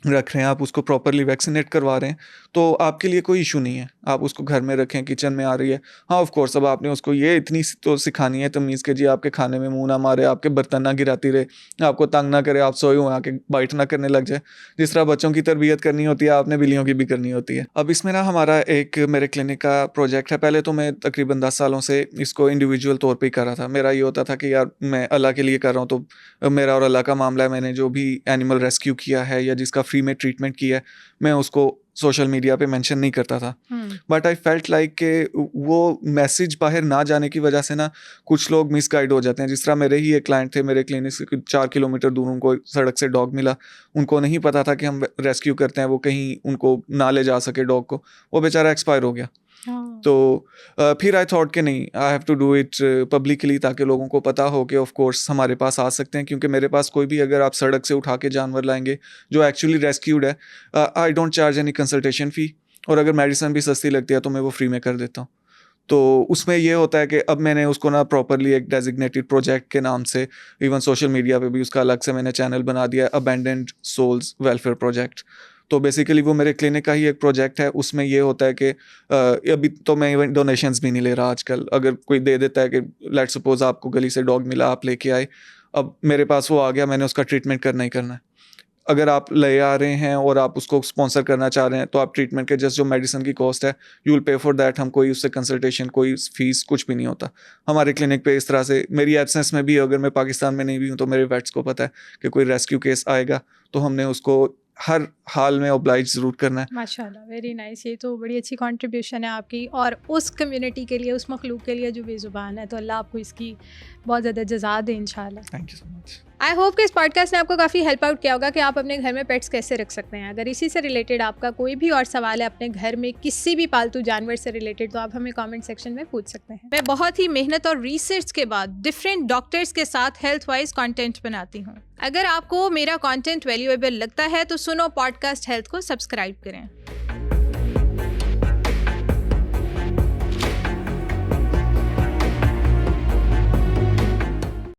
रख रहे हैं, आप उसको प्रॉपरली वैक्सीनेट करवा रहे हैं, तो आपके लिए कोई इशू नहीं है। आप उसको घर में रखें, किचन में आ रही है, हाँ ऑफ कोर्स अब आपने उसको ये इतनी तो सिखानी है तमीज़ के जी आपके खाने में मुंह ना मारे, आपके बर्तन ना गिराती रहे, आपको तंग ना करे, आप सोए हुए आके बाइट ना करने लग जाए। जिस तरह बच्चों की तरबियत करनी होती है, आपने बिल्लियों की भी करनी होती है। अब इसमें ना हमारा एक मेरे क्लिनिक का प्रोजेक्ट है। पहले तो मैं तकरीबन 10 सालों से इसको इंडिविजुअल तौर पर ही कर रहा था। मेरा ये होता था कि यार मैं अल्लाह के लिए कर रहा हूँ, तो मेरा और अल्लाह का मामला है। मैंने जो भी एनिमल रेस्क्यू किया है या जिसका फ्री में ट्रीटमेंट किया है, मैं उसको सोशल मीडिया पे मेंशन नहीं करता था। बट आई फेल्ट लाइक कि वो मैसेज बाहर ना जाने की वजह से ना कुछ लोग मिसगाइड हो जाते हैं। जिस तरह मेरे ही एक क्लाइंट थे, मेरे क्लिनिक से 4 किलोमीटर दूर उनको सड़क से डॉग मिला, उनको नहीं पता था कि हम रेस्क्यू करते हैं, वो कहीं उनको ना ले जा सके डॉग को, वो बेचारा एक्सपायर हो गया। तो फिर आई थॉट कि नहीं, I have to do it publicly, ताकि लोगों को पता हो कि ऑफ कोर्स हमारे पास आ सकते हैं। क्योंकि मेरे पास कोई भी अगर आप सड़क से उठा के जानवर लाएंगे जो एक्चुअली रेस्क्यूड है, I don't charge any consultation fee, और अगर मेडिसिन भी सस्ती लगती है तो मैं वो फ्री में कर देता हूँ। तो उसमें ये होता है कि अब मैंने उसको ना प्रॉपरली एक डेजिग्नेटेड प्रोजेक्ट के नाम से, इवन सोशल मीडिया पे भी उसका अलग से मैंने चैनल बना दिया है, अबैंडन्ड सोल्स वेलफेयर प्रोजेक्ट। तो बेसिकली वो मेरे क्लिनिक का ही एक प्रोजेक्ट है। उसमें ये होता है कि अभी तो मैं इवन डोनेशंस भी नहीं ले रहा आजकल। अगर कोई दे देता है कि लेट्स सपोज आपको गली से डॉग मिला, आप लेके आए, अब मेरे पास वो आ गया, मैंने उसका ट्रीटमेंट करना ही करना है। अगर आप ले आ रहे हैं और आप उसको स्पॉन्सर करना चाह रहे हैं, तो आप ट्रीटमेंट के जस्ट जो मेडिसिन की कॉस्ट है, you will pay for that. हम कोई उससे कंसल्टेशन, कोई फीस कुछ भी नहीं होता हमारे क्लिनिक पे। इस तरह से मेरी एब्सेंस में भी, अगर मैं पाकिस्तान में नहीं भी हूँ, तो मेरे वेट्स को पता है कि कोई रेस्क्यू केस आएगा तो हमने उसको हर हाल में ऑब्लाइज ज़रूर करना है। माशाल्लाह, वेरी नाइस। ये तो बड़ी अच्छी कंट्रीब्यूशन है आपकी, और उस कम्युनिटी के लिए, उस मखलूक के लिए जो बेजुबान है। तो अल्लाह आपको इसकी बहुत ज़्यादा जज़ा दे इंशाल्लाह। Thank you so much. I hope कि इस पॉडकास्ट ने आपको काफ़ी हेल्प आउट किया होगा कि आप अपने घर में पेट्स कैसे रख सकते हैं। अगर इसी से रिलेटेड आपका कोई भी और सवाल है अपने घर में किसी भी पालतू जानवर से रिलेटेड, तो आप हमें कमेंट सेक्शन में पूछ सकते हैं। मैं बहुत ही मेहनत और रिसर्च के बाद डिफरेंट डॉक्टर्स के साथ हेल्थ वाइज कंटेंट बनाती हूँ। अगर आपको मेरा कंटेंट वैल्यूएबल लगता है तो सुनो पॉडकास्ट हेल्थ को सब्सक्राइब करें।